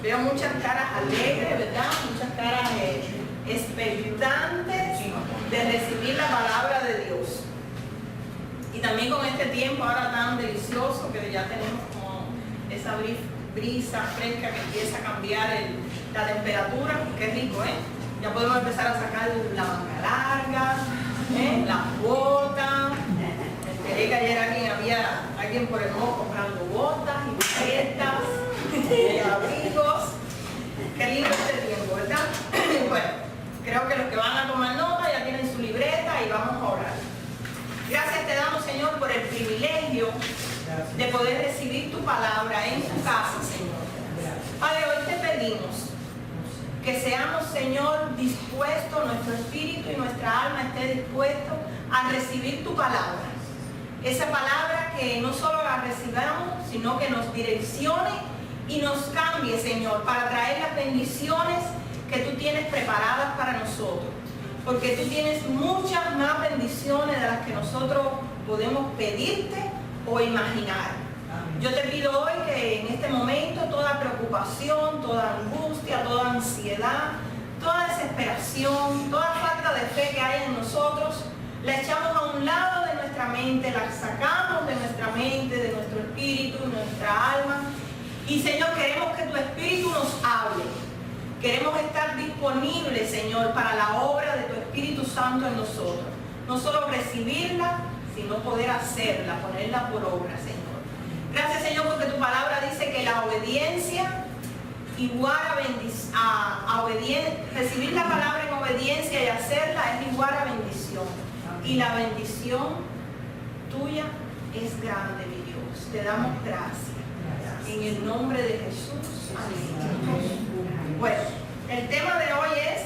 Veo muchas caras alegres, ¿verdad? Muchas caras expectantes de recibir la palabra de Dios. Y también con este tiempo ahora tan delicioso que ya tenemos como esa brisa fresca que empieza a cambiar la temperatura. Qué rico, ¿eh? Ya podemos empezar a sacar la manga larga, las botas. Me enteré que ayer había alguien por el mall comprando botas y bucetas y abrigos. Qué lindo este tiempo, ¿verdad? Bueno, creo que los que van a tomar nota ya tienen su libreta y vamos a orar. Gracias te damos, Señor, por el privilegio de poder recibir tu palabra en tu casa, Señor. Padre, hoy te pedimos que seamos, Señor, dispuestos, nuestro espíritu y nuestra alma esté dispuesto a recibir tu palabra. Esa palabra que no solo la recibamos, sino que nos direccione y nos cambie, Señor, para traer las bendiciones que tú tienes preparadas para nosotros. Porque tú tienes muchas más bendiciones de las que nosotros podemos pedirte o imaginar. Yo te pido hoy que en este momento toda preocupación, toda angustia, toda ansiedad, toda desesperación, toda falta de fe que hay en nosotros, la echamos a un lado de nuestra mente, la sacamos de nuestra mente, de nuestro espíritu, de nuestra alma. Y Señor, queremos que tu espíritu nos hable. Queremos estar disponibles, Señor, para la obra de tu Espíritu Santo en nosotros. No solo recibirla, sino poder hacerla, ponerla por obra, Señor. Gracias, Señor, porque tu palabra dice que la obediencia igual a recibir la palabra en obediencia y hacerla es igual a bendición. Y la bendición tuya es grande, mi Dios. Te damos gracias. En el nombre de Jesús. Amén. Bueno, el tema de hoy es: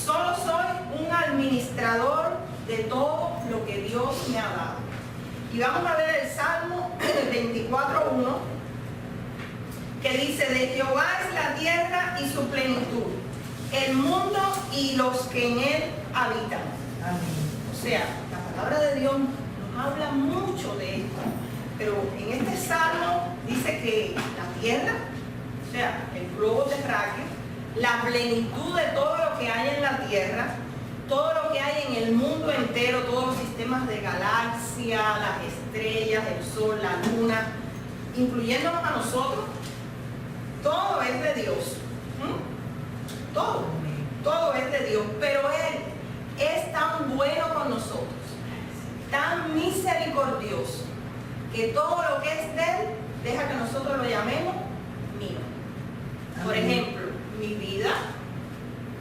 solo soy un administrador de todo lo que Dios me ha dado. Y vamos a ver el Salmo 24:1, que dice: de Jehová es la tierra y su plenitud, el mundo y los que en él habitan. Amén. O sea, la palabra de Dios nos habla mucho de esto, pero en este Salmo dice que la tierra, o sea, el globo terráqueo, la plenitud de todo lo que hay en la tierra, todo lo que hay en el mundo entero, todos los sistemas de galaxia, las estrellas, el sol, la luna, incluyéndonos a nosotros, todo es de Dios. Todo es de Dios, pero Él es tan bueno con nosotros, tan misericordioso, que todo lo que es de Él, deja que nosotros lo llamemos mío. Por ejemplo, mi vida,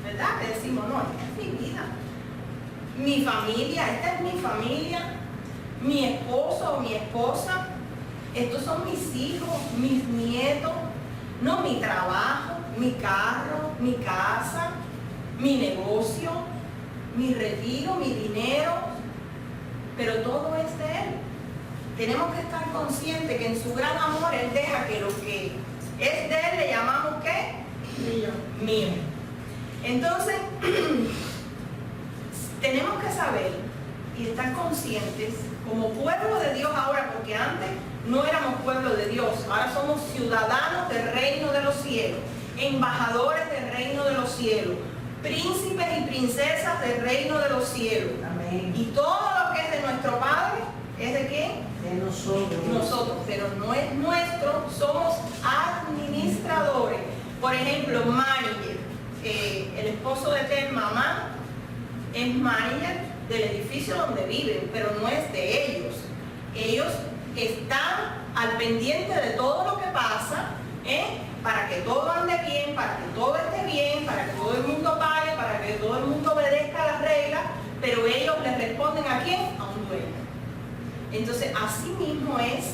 ¿verdad? Que decimos, no, esta es mi vida. Mi familia, esta es mi familia. Mi esposo o mi esposa, estos son mis hijos, mis nietos. No, mi trabajo, mi carro, mi casa, mi negocio, mi retiro, mi dinero. Pero todo es de Él. Tenemos que estar conscientes que en su gran amor Él deja que lo que es de Él le llamamos ¿qué? Mío. Entonces, tenemos que saber y estar conscientes como pueblo de Dios ahora, porque antes no éramos pueblo de Dios, ahora somos ciudadanos del reino de los cielos, embajadores del reino de los cielos, príncipes y princesas del reino de los cielos. Amén. Y todo lo que es de nuestro Padre, ¿es de quién? De nosotros, pero no es nuestro, somos administradores. Por ejemplo, manager, el esposo de Telma, mamá, es manager del edificio donde viven, pero no es de ellos. Ellos están al pendiente de todo lo que pasa, para que todo ande bien, para que todo esté bien, para que todo el mundo pague, para que todo el mundo obedezca las reglas, pero ellos les responden ¿a quién? A un dueño. Entonces, así mismo es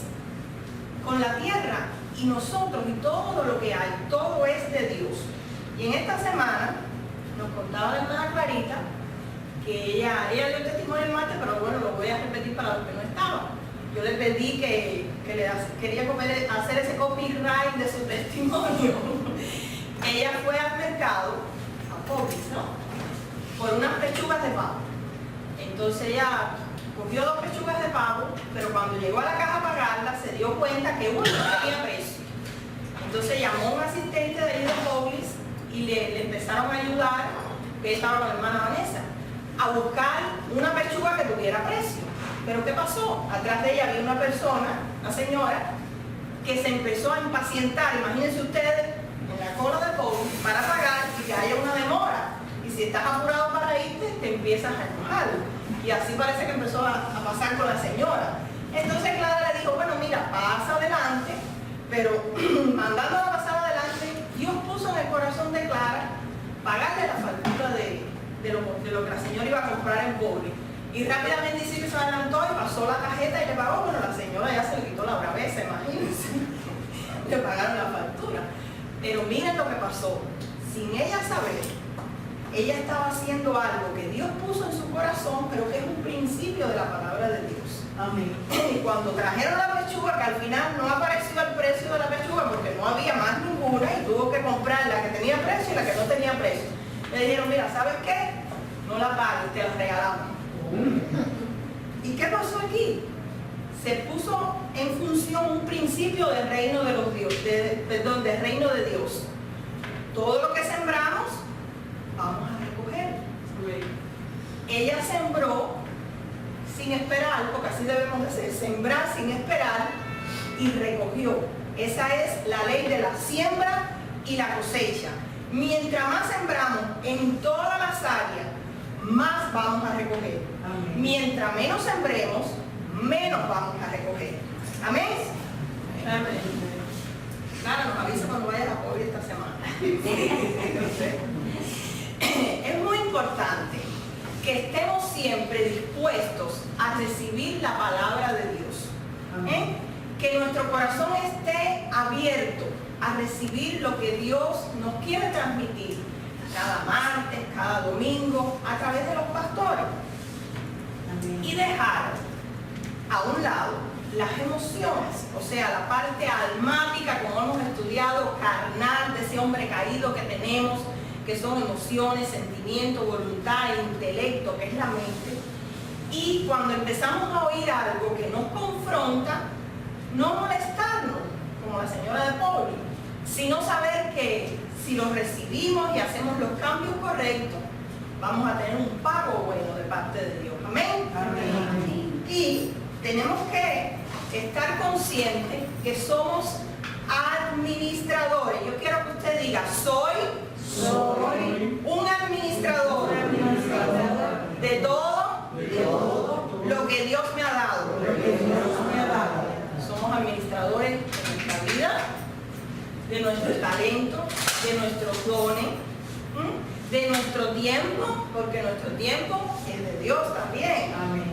con la tierra y nosotros y todo lo que hay, todo es de Dios. Y en esta semana nos contaba la hermana Clarita que ella dio testimonio el martes, pero bueno, lo voy a repetir para los que no estaban. Yo le pedí que quería hacer ese copyright de su testimonio. Ella fue al mercado, a Popis, ¿no? Por unas pechugas de pavo. Entonces ella cogió 2 pechugas de pavo, pero cuando llegó a la caja a pagarla se dio cuenta que una no tenía precio. Entonces llamó a un asistente de ahí de Publix y le empezaron a ayudar, que estaba con la hermana Vanessa, a buscar una pechuga que tuviera precio. Pero ¿qué pasó? Atrás de ella había una persona, una señora, que se empezó a impacientar. Imagínense ustedes en la cola de Publix para pagar y que haya una demora. Y si estás apurado para irte, te empiezas a enojar. Y así parece que empezó a pasar con la señora. Entonces Clara le dijo, bueno, mira, pasa adelante, pero mandándola a pasar adelante, Dios puso en el corazón de Clara pagarle la factura de lo que la señora iba a comprar en Publix. Y rápidamente dice que se adelantó y pasó la tarjeta y le pagó. Bueno, la señora ya se le quitó la braveza, imagínense. Le pagaron la factura. Pero miren lo que pasó. Sin ella saber, ella estaba haciendo algo que Dios puso en su corazón, pero que es un principio de la palabra de Dios. Amén. Y cuando trajeron la pechuga, que al final no apareció el precio de la pechuga porque no había más ninguna y tuvo que comprar la que tenía precio y la que no tenía precio. Le dijeron, mira, ¿sabes qué? No la pagues, te la regalamos. ¿Y qué pasó aquí? Se puso en función un principio del reino de los dioses, del reino de Dios. Todo lo que sembramos, vamos a recoger. Ella sembró sin esperar, porque así debemos de hacer, sembrar sin esperar y recogió. Esa es la ley de la siembra y la cosecha. Mientras más sembramos en todas las áreas, más vamos a recoger. Amén. Mientras menos sembremos, menos vamos a recoger. Amén. Amén. Claro, nos avisa cuando vayas a Publix esta semana. Es muy importante que estemos siempre dispuestos a recibir la palabra de Dios. Que nuestro corazón esté abierto a recibir lo que Dios nos quiere transmitir cada martes, cada domingo, a través de los pastores. Amén. Y dejar a un lado las emociones, o sea, la parte almática, como hemos estudiado, carnal, de ese hombre caído que tenemos, que son emociones, sentimientos, voluntad e intelecto, que es la mente. Y cuando empezamos a oír algo que nos confronta, no molestarnos, como la señora de Publix, sino saber que si lo recibimos y hacemos los cambios correctos, vamos a tener un pago bueno de parte de Dios. Amén. Amén. Y tenemos que estar conscientes que somos administradores. Yo quiero que usted diga, soy un administrador de todo lo que Dios me ha dado. Somos administradores de nuestra vida, de nuestro talento, de nuestros dones, de nuestro tiempo, porque nuestro tiempo es de Dios también. Amén.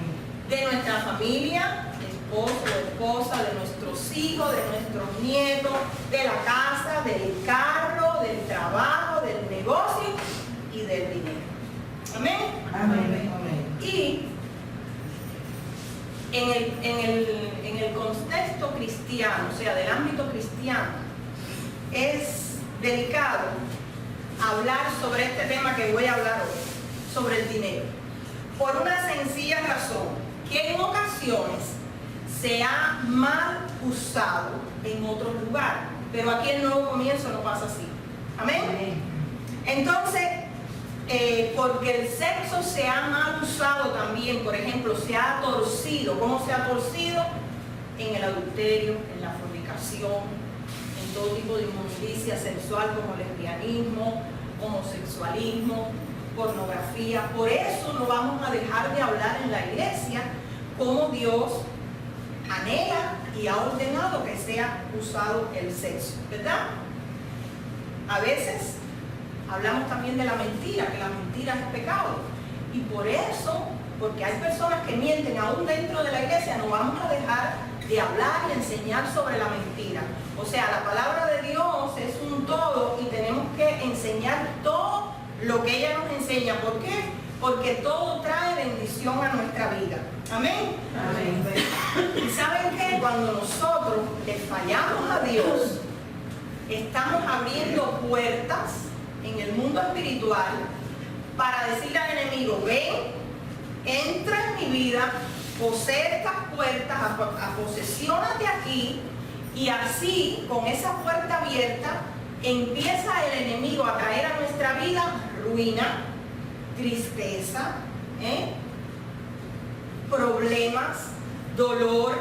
De nuestra familia, esposo o esposa, de nuestros hijos, de nuestros nietos, de la casa, del carro, del trabajo, del negocio y del dinero. Amén. Amén. Amén. Y en el contexto cristiano, o sea, del ámbito cristiano, es delicado hablar sobre este tema que voy a hablar hoy, sobre el dinero, por una sencilla razón, que en ocasiones se ha mal usado en otros lugares, pero aquí en Nuevo Comienzo no pasa así. Amén. Amén. Entonces, porque el sexo se ha mal usado también, por ejemplo, se ha torcido. ¿Cómo se ha torcido? En el adulterio, en la fornicación, en todo tipo de inmundicia sexual como lesbianismo, homosexualismo, pornografía. Por eso no vamos a dejar de hablar en la iglesia cómo Dios anhela y ha ordenado que sea usado el sexo, ¿verdad? A veces hablamos también de la mentira, que la mentira es pecado. Y por eso, porque hay personas que mienten aún dentro de la iglesia, no vamos a dejar de hablar y enseñar sobre la mentira. O sea, la palabra de Dios es un todo y tenemos que enseñar todo lo que ella nos enseña. ¿Por qué? Porque todo trae bendición a nuestra vida. Amén. Amén. ¿Y saben qué? Cuando nosotros le fallamos a Dios, estamos abriendo puertas en el mundo espiritual para decirle al enemigo, ven, entra en mi vida, posee estas puertas, posesiónate aquí Y así, con esa puerta abierta, empieza el enemigo a traer a nuestra vida ruina, tristeza, problemas, dolor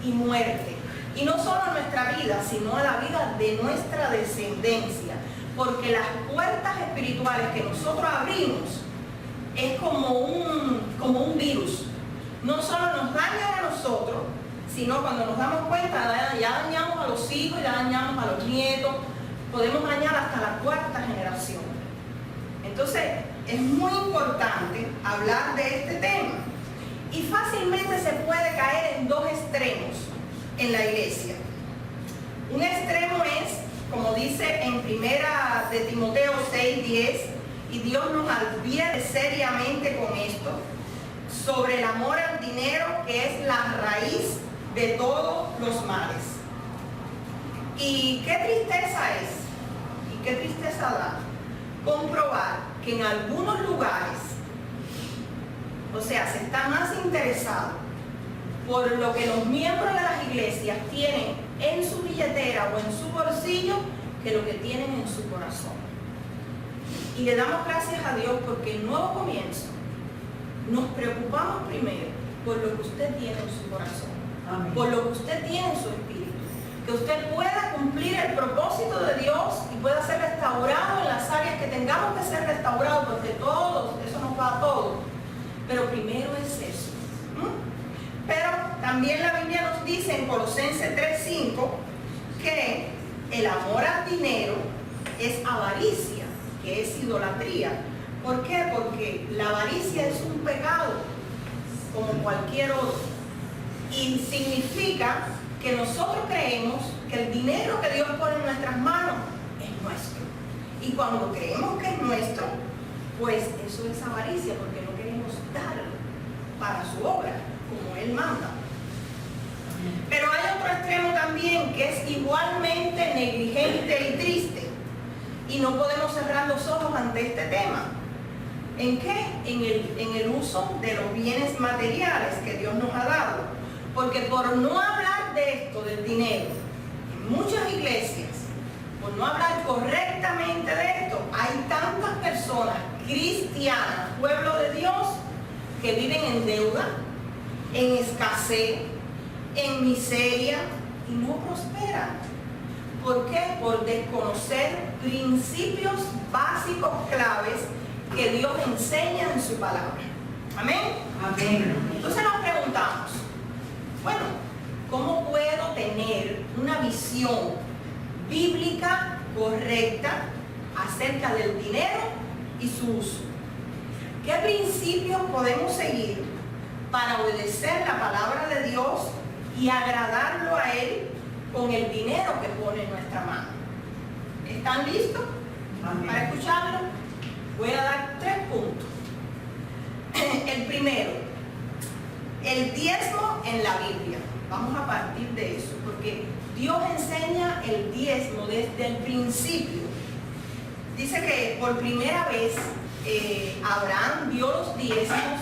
y muerte. Y no solo a nuestra vida, sino a la vida de nuestra descendencia. Porque las puertas espirituales que nosotros abrimos es como un virus. No solo nos dañan a nosotros, sino cuando nos damos cuenta, ya dañamos a los hijos, ya dañamos a los nietos, podemos dañar hasta la cuarta generación. Entonces, es muy importante hablar de este tema. Y fácilmente se puede caer en dos extremos en la iglesia. Un extremo es, como dice en 1 de Timoteo 6:10, y Dios nos advierte seriamente con esto, sobre el amor al dinero, que es la raíz de todos los males. Y qué tristeza es, y qué tristeza da comprobar que en algunos lugares, o sea, se está más interesado por lo que los miembros de las iglesias tienen en su billetera o en su bolsillo que lo que tienen en su corazón. Y le damos gracias a Dios porque en Nuevo Comienzo nos preocupamos primero por lo que usted tiene en su corazón. Amén. Por lo que usted tiene en su espíritu. Que usted pueda cumplir el propósito de Dios y pueda ser restaurado en las áreas que tengamos que ser restaurados, porque todos, eso nos va a todos. Pero primero es eso. Pero también la Biblia nos dice en Colosenses 3:5 que el amor al dinero es avaricia, que es idolatría. ¿Por qué? Porque la avaricia es un pecado como cualquier otro. Y significa que nosotros creemos que el dinero que Dios pone en nuestras manos es nuestro. Y cuando creemos que es nuestro, pues eso es avaricia, porque no queremos darlo para su obra, como Él manda. Pero hay otro extremo también que es igualmente negligente y triste. Y no podemos cerrar los ojos ante este tema. ¿En qué? En el uso de los bienes materiales que Dios nos ha dado. Porque por no hablar de esto, del dinero, en muchas iglesias, por no hablar correctamente de esto, hay tantas personas cristianas, pueblo de Dios, que viven en deuda, en escasez, en miseria y no prosperan. ¿Por qué? Por desconocer principios básicos claves que Dios enseña en su palabra. Amén. Amén. Entonces nos preguntamos, bueno, ¿cómo puedo tener una visión bíblica correcta acerca del dinero y su uso? ¿Qué principios podemos seguir para obedecer la palabra de Dios y agradarlo a Él con el dinero que pone en nuestra mano? ¿Están listos para escucharlo? Voy a dar 3 puntos. El primero, el diezmo en la Biblia. Vamos a partir de eso, porque Dios enseña el diezmo desde el principio. Dice que por primera vez Abraham dio los diezmos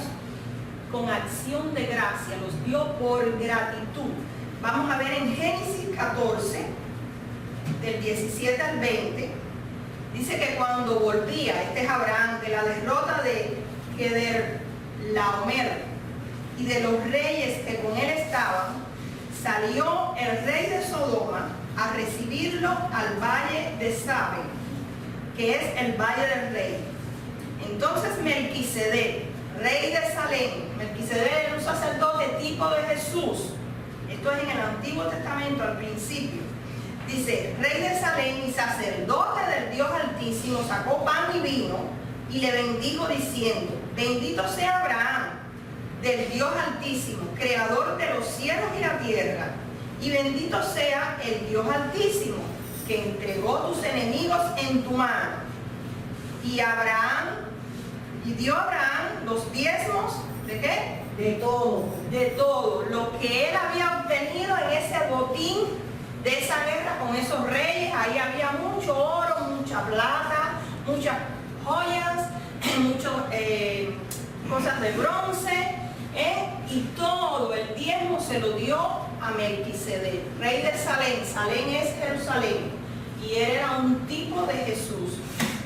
con acción de gracia, los dio por gratitud. Vamos a ver en Génesis 14, del 17 al 20, dice que cuando volvía, este es Abraham, de la derrota de Quedorlaomer y de los reyes que con él estaban, salió el rey de Sodoma a recibirlo al valle de Sabe, que es el valle del rey. Entonces Melquisedec, rey de Salem, Melquisedec era un sacerdote tipo de Jesús. Esto es en el Antiguo Testamento al principio. Dice, rey de Salem y sacerdote del Dios Altísimo, sacó pan y vino y le bendijo diciendo, bendito sea Abraham, del Dios Altísimo, creador de los cielos y la tierra, y bendito sea el Dios Altísimo, que entregó tus enemigos en tu mano. Y dio Abraham los diezmos, ¿de qué? De todo. De todo. Lo que él había obtenido en ese botín de esa guerra con esos reyes. Ahí había mucho oro, mucha plata, muchas joyas, muchas cosas de bronce. Y todo el diezmo se lo dio a Melquisedec, rey de Salem. Salem es Jerusalén, y él era un tipo de Jesús.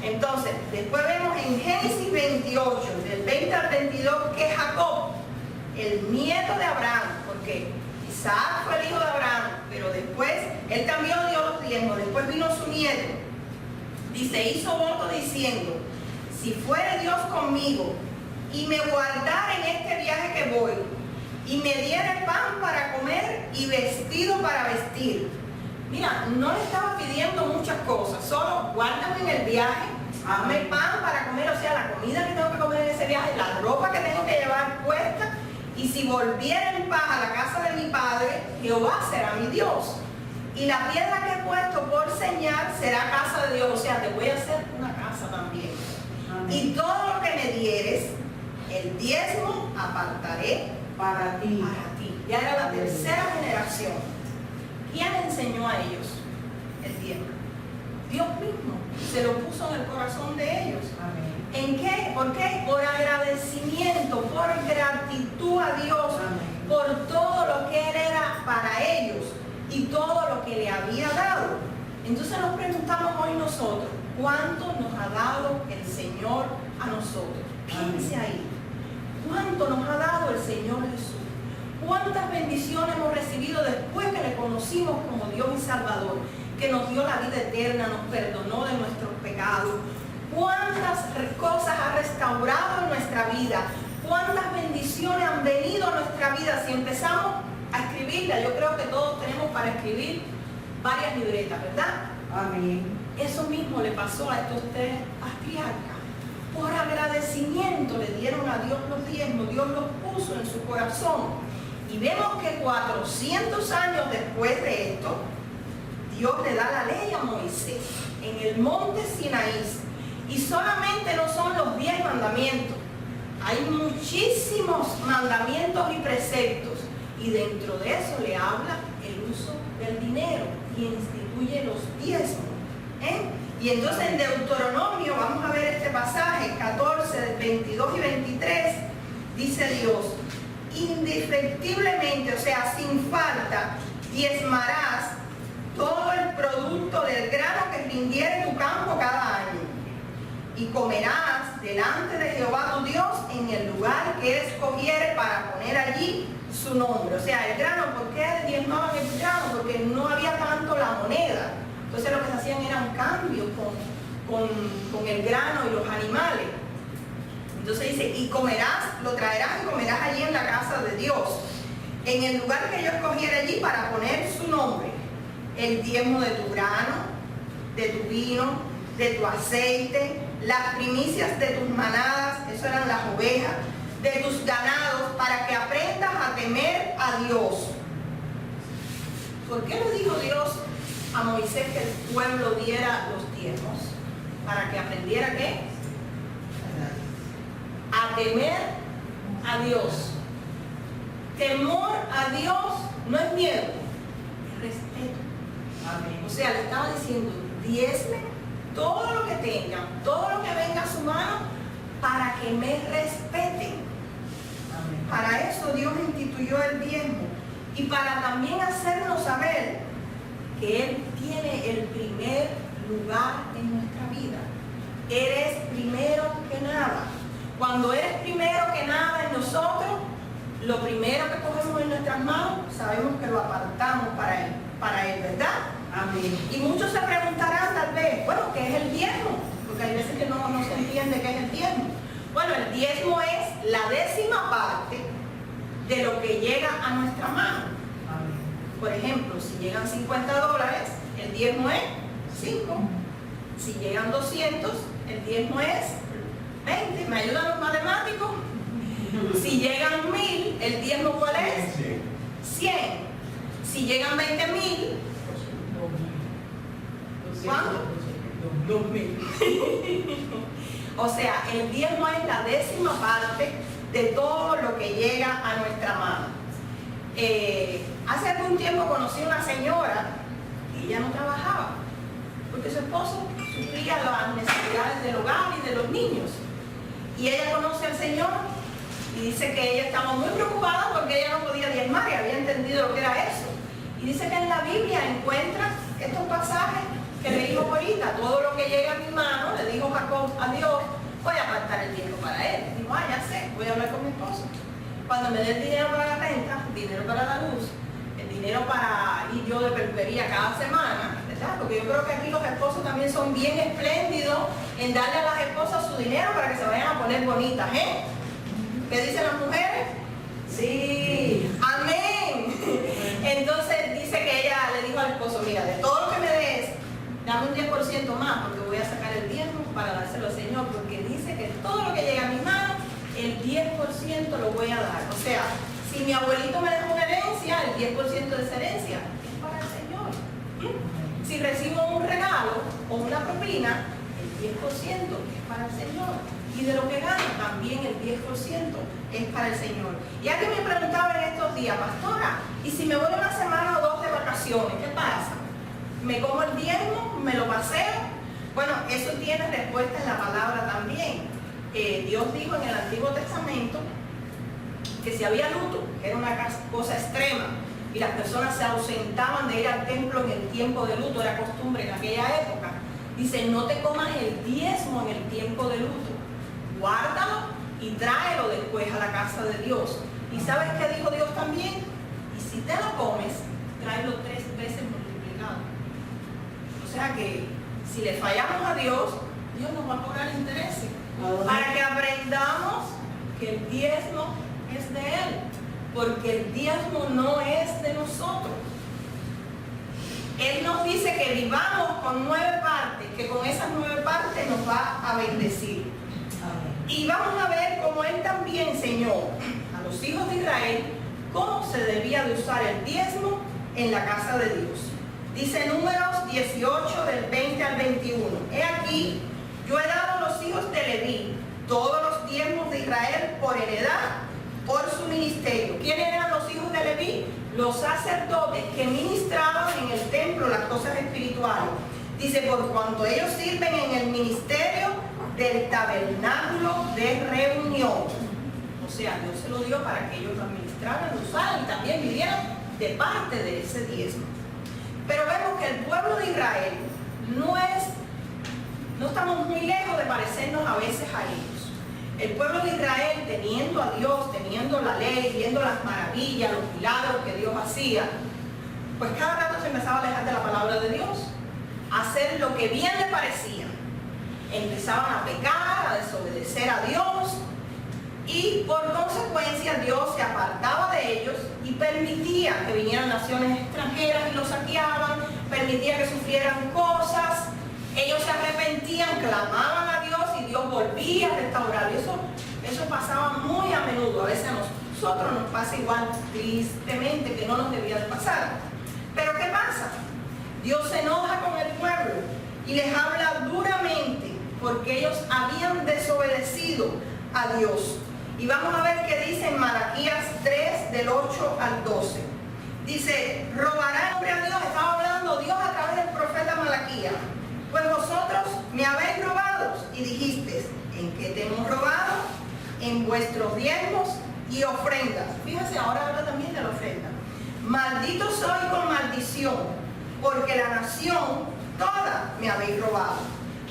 Entonces, después vemos en Génesis 28, del 20 al 22, que Jacob, el nieto de Abraham, porque Isaac fue el hijo de Abraham, pero después él también dio los diezmos, después vino su nieto. Dice, hizo voto diciendo, si fuere Dios conmigo y me guardara en este viaje que voy, y me diera pan para comer y vestido para vestir. Mira, no le estaba pidiendo muchas cosas, solo guárdame en el viaje, hazme pan para comer, o sea, la comida que tengo que comer en ese viaje, la ropa que tengo que llevar puesta, y si volviera en paz a la casa de mi padre, Jehová será mi Dios. Y la piedra que he puesto por señal será casa de Dios, o sea, te voy a hacer una casa también. Amén. Y todo lo que me dieres, el diezmo apartaré para ti. Ya era la tercera generación. ¿Quién enseñó a ellos el diezmo? Dios mismo se lo puso en el corazón de ellos. Amén. ¿En qué? ¿Por qué? Por agradecimiento, por gratitud a Dios. Amén. Por todo lo que Él era para ellos y todo lo que le había dado. Entonces nos preguntamos hoy nosotros, ¿cuánto nos ha dado el Señor a nosotros? Piense ahí. ¿Cuánto nos ha dado el Señor Jesús? ¿Cuántas bendiciones hemos recibido después que le conocimos como Dios y Salvador? Que nos dio la vida eterna, nos perdonó de nuestros pecados. ¿Cuántas cosas ha restaurado en nuestra vida? ¿Cuántas bendiciones han venido a nuestra vida? Si empezamos a escribirla, yo creo que todos tenemos para escribir varias libretas, ¿verdad? Amén. Eso mismo le pasó a estos tres patriarcas. Por agradecimiento le dieron a Dios los diezmos, Dios los puso en su corazón. Y vemos que 400 años después de esto, Dios le da la ley a Moisés en el monte Sinaí. Y solamente no son los 10 mandamientos, hay muchísimos mandamientos y preceptos. Y dentro de eso le habla el uso del dinero y instituye los diezmos. Y entonces en Deuteronomio, vamos a ver este pasaje, 14, 22 y 23, dice Dios, indefectiblemente, o sea, sin falta, diezmarás todo el producto del grano que rindiere tu campo cada año. Y comerás delante de Jehová tu Dios en el lugar que Él escogiere para poner allí su nombre. O sea, el grano, ¿por qué diezmaban el grano? Porque no había tanto la moneda. Entonces lo que se hacían era un cambio con el grano y los animales. Entonces dice, y comerás, lo traerás y comerás allí en la casa de Dios, en el lugar que yo escogiera allí para poner su nombre. El diezmo de tu grano, de tu vino, de tu aceite, las primicias de tus manadas, eso eran las ovejas, de tus ganados, para que aprendas a temer a Dios. ¿Por qué le dijo Dios a Moisés que el pueblo diera los diezmos? Para que aprendiera ¿qué? A temer a Dios. Temor a Dios no es miedo, es respeto. Amén. O sea, le estaba diciendo, diezme todo lo que tengan, todo lo que venga a su mano, para que me respeten. Amén. Para eso Dios instituyó el diezmo y para también hacernos saber que Él tiene el primer lugar en nuestra vida. Eres primero que nada. Cuando eres primero que nada en nosotros, lo primero que cogemos en nuestras manos, sabemos que lo apartamos para Él, ¿verdad? Amén. Y muchos se preguntarán tal vez, bueno, ¿qué es el diezmo? Porque hay veces que no se entiende qué es el diezmo. Bueno, el diezmo es la 10ª parte de lo que llega a nuestra mano. Amén. Por ejemplo, si llegan $50, el diezmo es 5. Si llegan 200, el diezmo es 20. ¿Me ayudan los matemáticos? Si llegan 1000, ¿el diezmo cuál es? 100. Si llegan 20.000, ¿cuánto? 2000. O sea, el diezmo es la 10ª parte de todo lo que llega a nuestra mano. Hace algún tiempo conocí a una señora que ella no trabajaba porque su esposo suplía las necesidades del hogar y de los niños. Y ella conoce al Señor Y dice que ella estaba muy preocupada porque ella no podía diezmar y había entendido lo que era eso. Y dice que en la Biblia encuentra estos pasajes que leímos ahorita. Todo lo que llega a mi mano, le dijo Jacob a Dios, voy a apartar el dinero para él. Dijo, ya sé, voy a hablar con mi esposo. Cuando me dé el dinero para la renta, dinero para la luz, el dinero para ir yo de peluquería cada semana, ¿verdad? Porque yo creo que aquí los esposos también son bien espléndidos en darle a las esposas su dinero para que se vayan a poner bonitas, ¿eh? ¿Qué dicen las mujeres? Sí, amén. Entonces dice que ella le dijo al esposo, mira, de todo lo que me des, dame un 10% más, porque voy a sacar el diezmo para dárselo al Señor, porque dice que todo lo que llega a mi mano, el 10% lo voy a dar. O sea, si mi abuelito me dejó una herencia, el 10% de esa herencia es para el Señor. Si recibo un regalo o una propina, el 10% es para el Señor. Y de lo que gano, también el 10% es para el Señor. Y alguien me preguntaba en estos días, pastora, ¿y si me voy una semana o dos de vacaciones, qué pasa? ¿Me como el diezmo? ¿Me lo paseo? Bueno, eso tiene respuesta en la palabra también. Dios dijo en el Antiguo Testamento que si había luto, que era una cosa extrema, y las personas se ausentaban de ir al templo en el tiempo de luto, era costumbre en aquella época, dice, no te comas el diezmo en el tiempo de luto, guárdalo y tráelo después a la casa de Dios. ¿Y sabes qué dijo Dios también? Y si te lo comes, tráelo 3 veces multiplicado. O sea que si le fallamos a Dios, Dios nos va a cobrar intereses. Para que aprendamos que el diezmo es de Él, porque el diezmo no es de nosotros. Él nos dice que vivamos con 9 partes, que con esas 9 partes nos va a bendecir. Y vamos a ver cómo Él también enseñó a los hijos de Israel cómo se debía de usar el diezmo en la casa de Dios. Dice Números 18 del 20 al 21. He aquí, yo he dado a los hijos de Leví todos los diezmos de Israel por heredad, por su ministerio. ¿Quiénes eran los hijos de Leví? Los sacerdotes que ministraban en el templo las cosas espirituales. Dice, por cuanto ellos sirven en el ministerio del tabernáculo de reunión. O sea, Dios se lo dio para que ellos lo administraran, lo usaran y también vivieran de parte de ese diezmo. Pero vemos que el pueblo de Israel no estamos muy lejos de parecernos a veces a ellos. El pueblo de Israel, teniendo a Dios, teniendo la ley, viendo las maravillas, los milagros que Dios hacía, pues cada rato se empezaba a alejar de la palabra de Dios, a hacer lo que bien le parecía. Empezaban a pecar, a desobedecer a Dios, y por consecuencia Dios se apartaba de ellos y permitía que vinieran naciones extranjeras y los saqueaban, permitía que sufrieran cosas. Ellos se arrepentían, clamaban a Dios y Dios volvía a restaurar. Y eso pasaba muy a menudo. A veces a nosotros nos pasa igual, tristemente, que no nos debía de pasar. Pero ¿qué pasa? Dios se enoja con el pueblo y les habla duramente porque ellos habían desobedecido a Dios. Y vamos a ver qué dice en Malaquías 3, del 8 al 12. Dice, robará el hombre a Dios. Estaba hablando Dios a través del profeta Malaquías. Pues vosotros me habéis robado y dijisteis, ¿en qué te hemos robado? En vuestros diezmos y ofrendas. Fíjense, ahora habla también de la ofrenda. Maldito soy con maldición, porque la nación toda me habéis robado.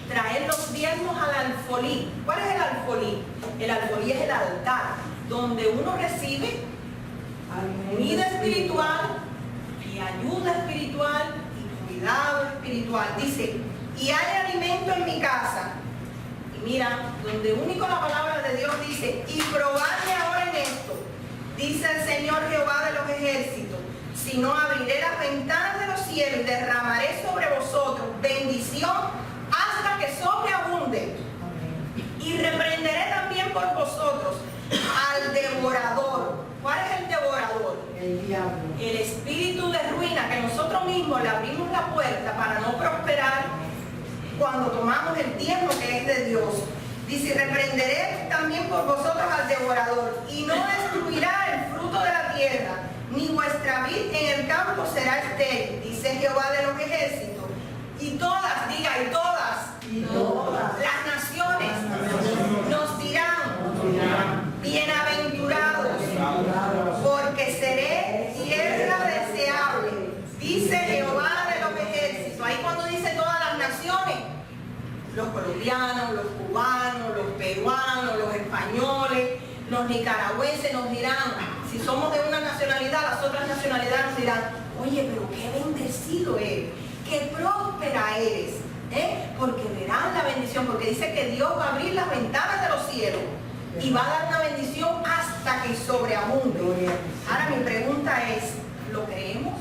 Traed los diezmos al alfolí. ¿Cuál es el alfolí? El alfolí es el altar, donde uno recibe comida espiritual y ayuda espiritual y cuidado espiritual. Dice, y hay alimento en mi casa. Y mira, donde único la palabra de Dios dice, y probadme ahora en esto, dice el Señor Jehová de los ejércitos, si no abriré las ventanas de los cielos y derramaré sobre vosotros bendición hasta que sobreabunde. Y reprenderé también por vosotros al devorador. ¿Cuál es el devorador? El diablo. El espíritu de ruina, que nosotros mismos le abrimos la puerta para no prosperar cuando tomamos el diezmo que es de Dios. Dice, reprenderé también por vosotros al devorador, y no destruirá el fruto de la tierra, ni vuestra vid en el campo será estéril, dice Jehová de los ejércitos. Y todas, diga, y todas las naciones nos dirán, bienaventurados porque seré tierra deseable, dice Jehová de los ejércitos. Ahí cuando dice todas las naciones, los colombianos, los cubanos, los peruanos, los españoles, los nicaragüenses nos dirán, si somos de una nacionalidad, las otras nacionalidades nos dirán, oye, pero qué bendecido eres, qué próspera eres, porque verán la bendición, porque dice que Dios va a abrir las ventanas de los cielos y va a dar una bendición hasta que sobreabunde. Ahora mi pregunta es, ¿lo creemos?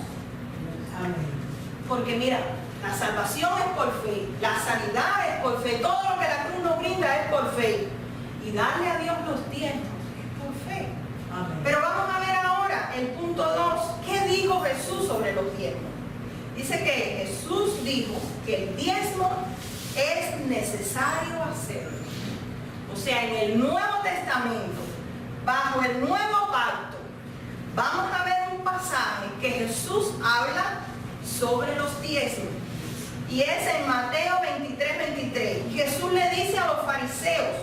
Porque mira, la salvación es por fe, la sanidad es por fe, todo lo que la cruz nos brinda es por fe. Y darle a Dios los diezmos es por fe. Amén. Pero vamos a ver ahora el punto 2. ¿Qué dijo Jesús sobre los diezmos? Dice que Jesús dijo que el diezmo es necesario hacerlo. O sea, en el Nuevo Testamento, bajo el nuevo pacto, vamos a ver un pasaje que Jesús habla sobre los diezmos. Y es en Mateo 23:23. Jesús le dice a los fariseos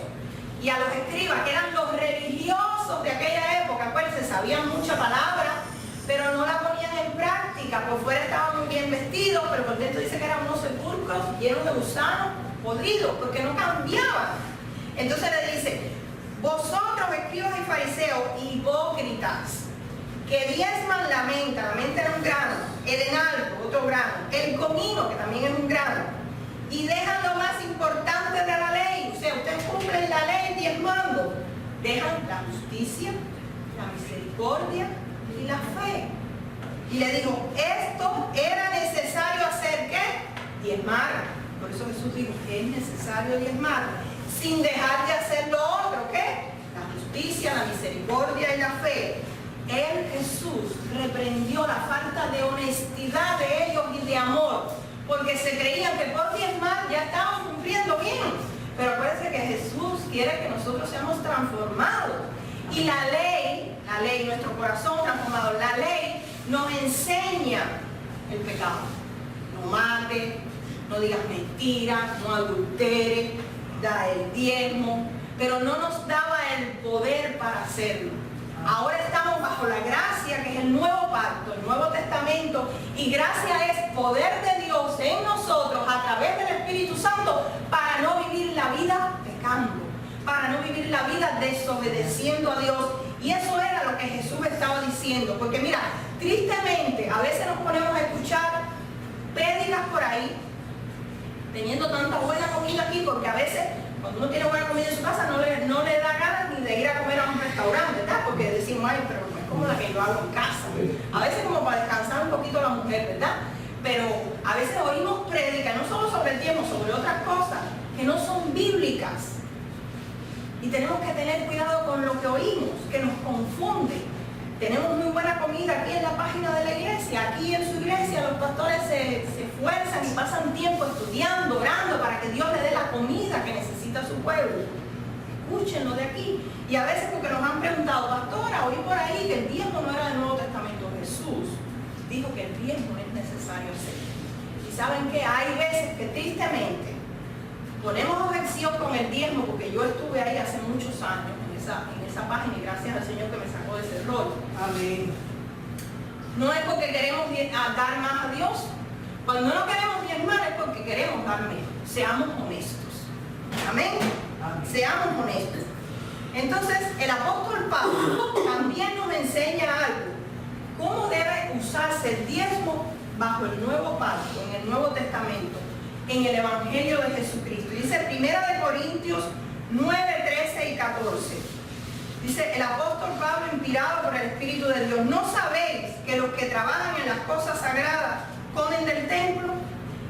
y a los escribas, que eran los religiosos de aquella época, pues se sabían mucha palabra, pero no la ponían en práctica. Por fuera estaban muy bien vestidos, pero por dentro dice que eran unos sepulcros llenos de gusanos podridos, porque no cambiaban. Entonces le dice, vosotros escribas y fariseos, hipócritas, que diezman la menta era un grano, el enalco, otro grano, el comino, que también es un grano, y dejan lo más importante de la ley. O sea, ustedes cumplen la ley diezmando, dejan la justicia, la misericordia y la fe. Y le dijo, esto era necesario hacer, ¿qué? Diezmar. Por eso Jesús dijo que es necesario diezmar, sin dejar de hacer lo otro, ¿qué? La justicia, la misericordia y la fe. Él, Jesús, reprendió la falta de honestidad de ellos y de amor, porque se creían que por diezmar ya estaban cumpliendo bien. Pero acuérdense que Jesús quiere que nosotros seamos transformados. Y la ley, nuestro corazón transformado, la ley nos enseña el pecado. No mates, no digas mentiras, no adulteres, da el diezmo, pero no nos daba el poder para hacerlo. Ahora estamos bajo la gracia, que es el nuevo pacto, el Nuevo Testamento, y gracia es poder de Dios en nosotros a través del Espíritu Santo para no vivir la vida pecando, para no vivir la vida desobedeciendo a Dios. Y eso era lo que Jesús estaba diciendo, porque mira, tristemente a veces nos ponemos a escuchar prédicas por ahí, teniendo tanta buena comida aquí, porque a veces cuando uno tiene buena comida en su casa no le da ganas ni de ir a comer a un restaurante, ¿verdad? Porque decimos, ay, pero no es como la que yo hago en casa. A veces como para descansar un poquito la mujer, ¿verdad? Pero a veces oímos prédicas, no solo sobre el tiempo, sobre otras cosas que no son bíblicas. Y tenemos que tener cuidado con lo que oímos, que nos confunde. Tenemos muy buena comida aquí en la página de la iglesia. Aquí en su iglesia los pastores se esfuerzan y pasan tiempo estudiando, orando para que Dios le dé la comida que necesita su pueblo. Escúchenlo de aquí. Y a veces porque nos han preguntado, pastora, oí por ahí que el diezmo no era del Nuevo Testamento. Jesús dijo que el diezmo es necesario hacer. Y saben que hay veces que tristemente ponemos objeción con el diezmo, porque yo estuve ahí hace muchos años en esa página y gracias al Señor que me sacó de ese rol. Amén. No es porque queremos dar más a Dios. Cuando no queremos diezmar es porque queremos dar menos. Seamos honestos. Amén. Amén. Seamos honestos. Entonces, el apóstol Pablo también nos enseña algo. ¿Cómo debe usarse el diezmo bajo el nuevo pacto, en el Nuevo Testamento, en el Evangelio de Jesucristo? Dice 1 Corintios 9, 13 y 14. Dice el apóstol Pablo, inspirado por el Espíritu de Dios, ¿no sabéis que los que trabajan en las cosas sagradas comen del templo?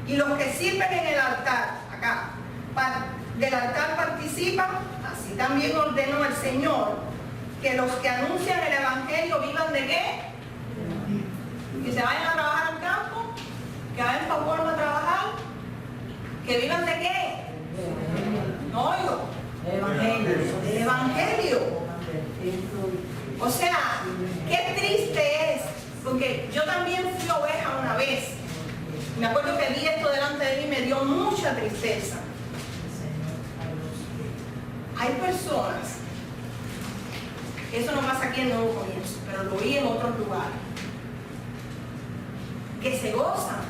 Y los que sirven en el altar, acá, del altar participan? Así también ordenó el Señor que los que anuncian el Evangelio vivan ¿de qué? Que se vayan a trabajar al campo, que vayan para Pueblo a trabajar, que vivan ¿de qué? No oigo. El Evangelio. O sea, qué triste es, porque yo también fui oveja una vez. Me acuerdo que vi esto delante de mí y me dio mucha tristeza. Hay personas Eso no pasa aquí en Nuevo Comienzo, pero lo vi en otros lugares. Que se gozan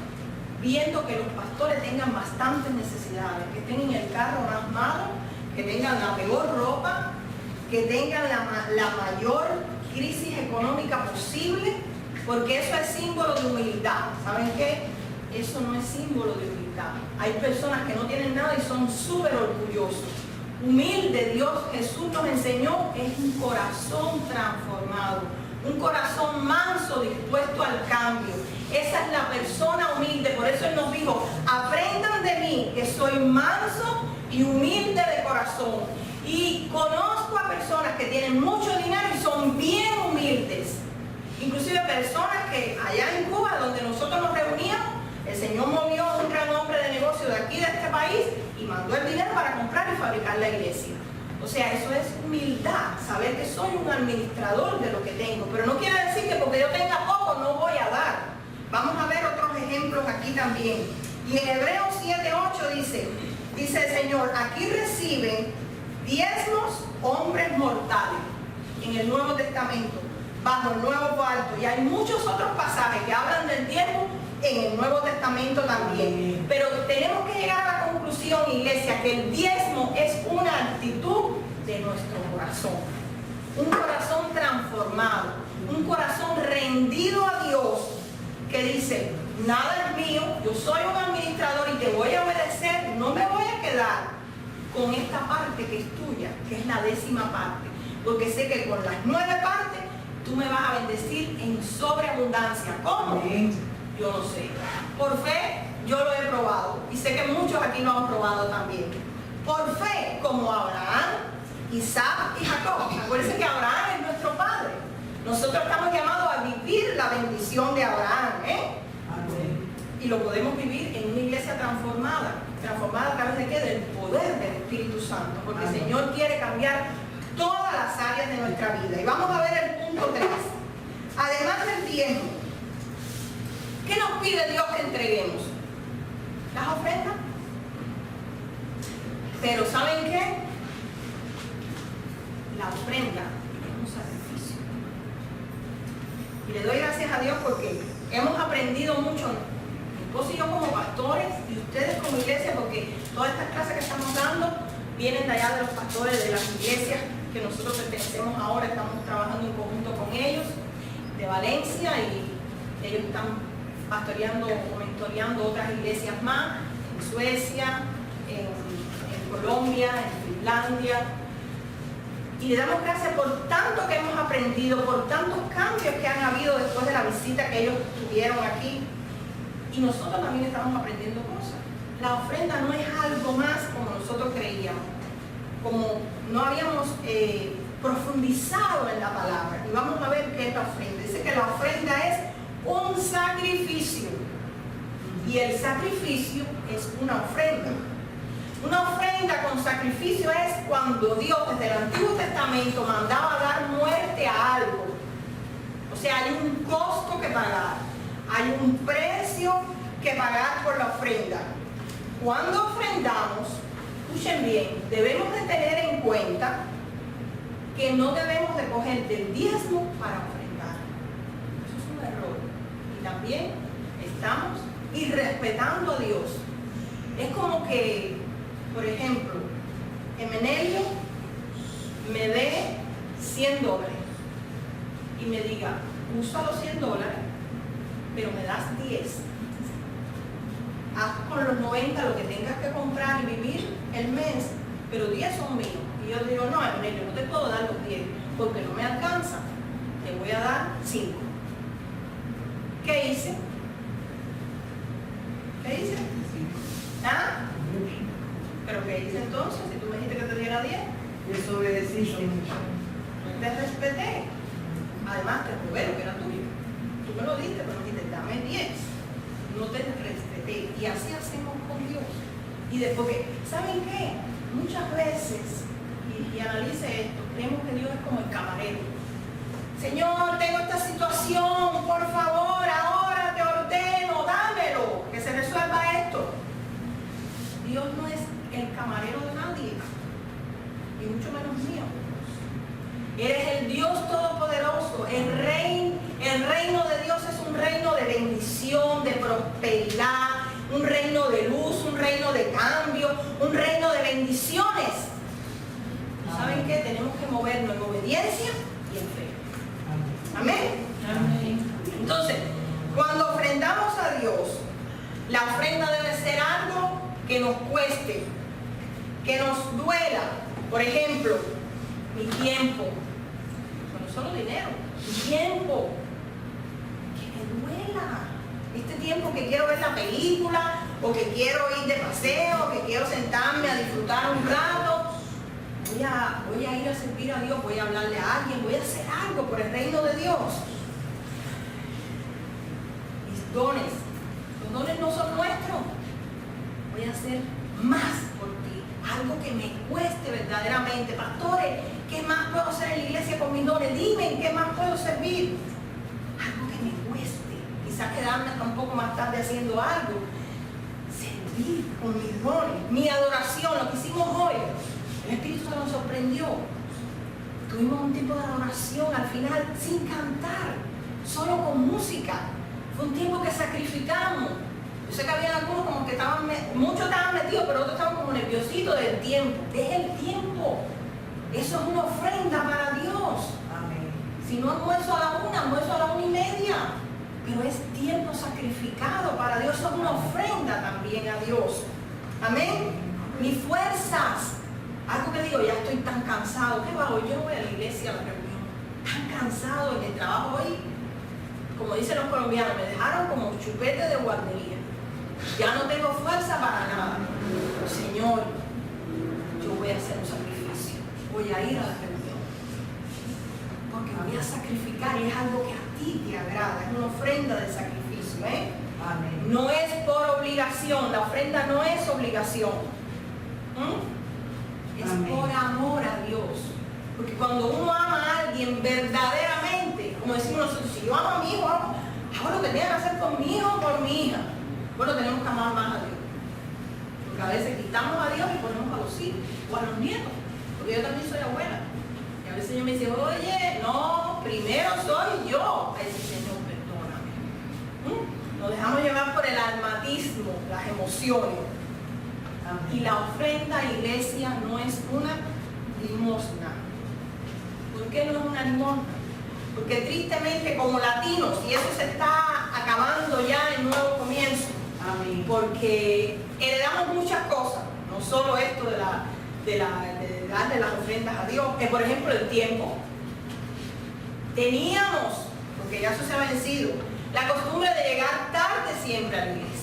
viendo que los pastores tengan bastantes necesidades, que estén en el carro más malo, que tengan la peor ropa, que tengan la mayor crisis económica posible, porque eso es símbolo de humildad. ¿Saben qué? Eso no es símbolo de humildad. Hay personas que no tienen nada y son súper orgullosos. Humilde, Dios Jesús nos enseñó, es un corazón transformado, un corazón manso, dispuesto al cambio. Esa es la persona humilde. Por eso Él nos dijo, aprendan de mí, que soy manso y humilde de corazón. Y conozco a personas que tienen mucho dinero y son bien humildes. Inclusive personas que allá en Cuba, donde nosotros nos reuníamos, el Señor movió a un gran hombre de negocio de aquí, de este país, y mandó el dinero para comprar y fabricar la iglesia. O sea, eso es humildad, saber que soy un administrador de lo que tengo. Pero no quiere decir que porque yo tenga poco no voy a dar. Vamos a ver otros ejemplos aquí también. Y en Hebreos 7:8 dice el Señor, aquí reciben diezmos hombres mortales en el Nuevo Testamento, bajo el nuevo pacto. Y hay muchos otros pasajes que hablan del diezmo en el Nuevo Testamento también. Pero tenemos que llegar a la conclusión, iglesia, que el diezmo es una actitud de nuestro corazón. Un corazón transformado, un corazón rendido a Dios, que dice, nada es mío, yo soy un administrador y te voy a obedecer, no me voy a quedar con esta parte que es tuya, que es la 10ª parte, porque sé que con las 9 partes tú me vas a bendecir en sobreabundancia. ¿Cómo? Yo no sé. Por fe, yo lo he probado. Y sé que muchos aquí lo han probado también. Por fe, como Abraham, Isaac y Jacob. Acuérdense que Abraham es nuestro padre. Nosotros estamos llamados a vivir la bendición de Abraham, y lo podemos vivir en una iglesia transformada. ¿Transformada a través de qué? Del poder del Espíritu Santo. Porque el Señor quiere cambiar todas las áreas de nuestra vida. Y vamos a ver el punto 3. Además del diezmo, ¿qué nos pide Dios que entreguemos? Las ofrendas. Pero ¿saben qué? La ofrenda es un sacrificio. Y le doy gracias a Dios porque hemos aprendido mucho, mi esposo y yo como pastores y ustedes como iglesia, porque todas estas clases que estamos dando vienen de allá de los pastores de las iglesias que nosotros pertenecemos ahora. Estamos trabajando en conjunto con ellos de Valencia, y ellos están pastoreando o mentoreando otras iglesias más en Suecia, en Colombia, en Finlandia. Y le damos gracias por tanto que hemos aprendido, por tantos cambios que han habido después de la visita que ellos tuvieron aquí. Y nosotros también estamos aprendiendo cosas. La ofrenda no es algo más como nosotros creíamos, como no habíamos profundizado en la palabra. Y vamos a ver qué es la ofrenda. Dice que la ofrenda es un sacrificio. Y el sacrificio es una ofrenda. Una ofrenda con sacrificio es cuando Dios desde el Antiguo Testamento mandaba dar muerte a algo. O sea, hay un costo que pagar, hay un precio que pagar por la ofrenda. Cuando ofrendamos, escuchen bien, debemos de tener en cuenta que no debemos de coger del diezmo para ofrendar. Eso es un error. Y también estamos irrespetando a Dios. Es como que, por ejemplo, Emenelio me dé $100 y me diga, usa los $100, pero me das 10. Haz con los 90 lo que tengas que comprar y vivir el mes, pero 10 son míos. Y yo digo, no, Emenelio, no te puedo dar los 10 porque no me alcanza, te voy a dar 5. ¿Qué hice? ¿Qué hice? ¿Ah? ¿Pero qué hice entonces? Si tú me dijiste que te diera 10. Desobedeciste. Te respeté. Además te robé lo que era tuyo. Tú me lo diste, pero me dijiste, dame 10. No te respeté. Y así hacemos con Dios. Y después que, ¿saben qué? Muchas veces, y analice esto, creemos que Dios es como el camarero. Señor, tengo esta situación, por favor, ahora te ordeno, dámelo, que se resuelva esto. Dios no es el camarero de nadie, y mucho menos mío. Eres el Dios El reino de Dios es un reino de bendición, de prosperidad, un reino de luz, un reino de cambio, un reino de bendiciones. ¿Saben qué? Tenemos que movernos en obediencia y en fe. Amén. Amén. Entonces, cuando ofrendamos a Dios, la ofrenda debe ser algo que nos cueste, que nos duela. Por ejemplo, mi tiempo. No solo dinero, mi tiempo. Que me duela. Este tiempo que quiero ver la película, o que quiero ir de paseo, o que quiero sentarme a disfrutar un rato. Voy a ir a servir a Dios, voy a hablarle a alguien, voy a hacer algo por el reino de Dios. Mis dones, los dones no son nuestros. Voy a hacer más por ti, algo que me cueste verdaderamente. Pastores, ¿qué más puedo hacer en la iglesia con mis dones? Dime, ¿en qué más puedo servir? Algo que me cueste, quizás quedarme hasta un poco más tarde haciendo algo. Servir con mis dones, mi adoración, lo que hicimos hoy. El Espíritu Santo nos sorprendió. Tuvimos un tiempo de adoración al final sin cantar, solo con música. Fue un tiempo que sacrificamos. Yo sé que había algunos como que muchos estaban metidos, pero otros estaban como nerviositos del tiempo. Es el tiempo. Eso es una ofrenda para Dios. Amén. Si no almuerzo a la 1, almuerzo a la 1:30. Pero es tiempo sacrificado para Dios. Eso es una ofrenda también a Dios. Amén. Mis fuerzas. Algo que digo, ya estoy tan cansado. ¿Qué va hoy? Yo no voy a la iglesia, a la reunión. Tan cansado en el trabajo hoy. Como dicen los colombianos, me dejaron como chupete de guardería. Ya no tengo fuerza para nada. Señor, yo voy a hacer un sacrificio. Voy a ir a la reunión. Porque voy a sacrificar y es algo que a ti te agrada. Es una ofrenda de sacrificio. Amén. No es por obligación. La ofrenda no es obligación. Es amén. Por amor a Dios. Porque cuando uno ama a alguien verdaderamente, como decimos nosotros, si yo amo a mi hijo, hago lo que tenga que hacer con mi hijo o por mi hija. Bueno, tenemos que amar más a Dios. Porque a veces quitamos a Dios y ponemos a los hijos o a los nietos. Porque yo también soy abuela. Y a veces yo me dice, oye, no, primero soy yo. Ay, Señor, perdóname. Nos dejamos llevar por el almatismo, las emociones. Y la ofrenda, iglesia, no es una limosna. ¿Por qué no es una limosna? Porque tristemente como latinos, y eso se está acabando ya en Nuevo Comienzo, amén, porque heredamos muchas cosas, no solo esto de darle las ofrendas a Dios, que por ejemplo el tiempo. Teníamos, porque ya eso se ha vencido, la costumbre de llegar tarde siempre a la iglesia.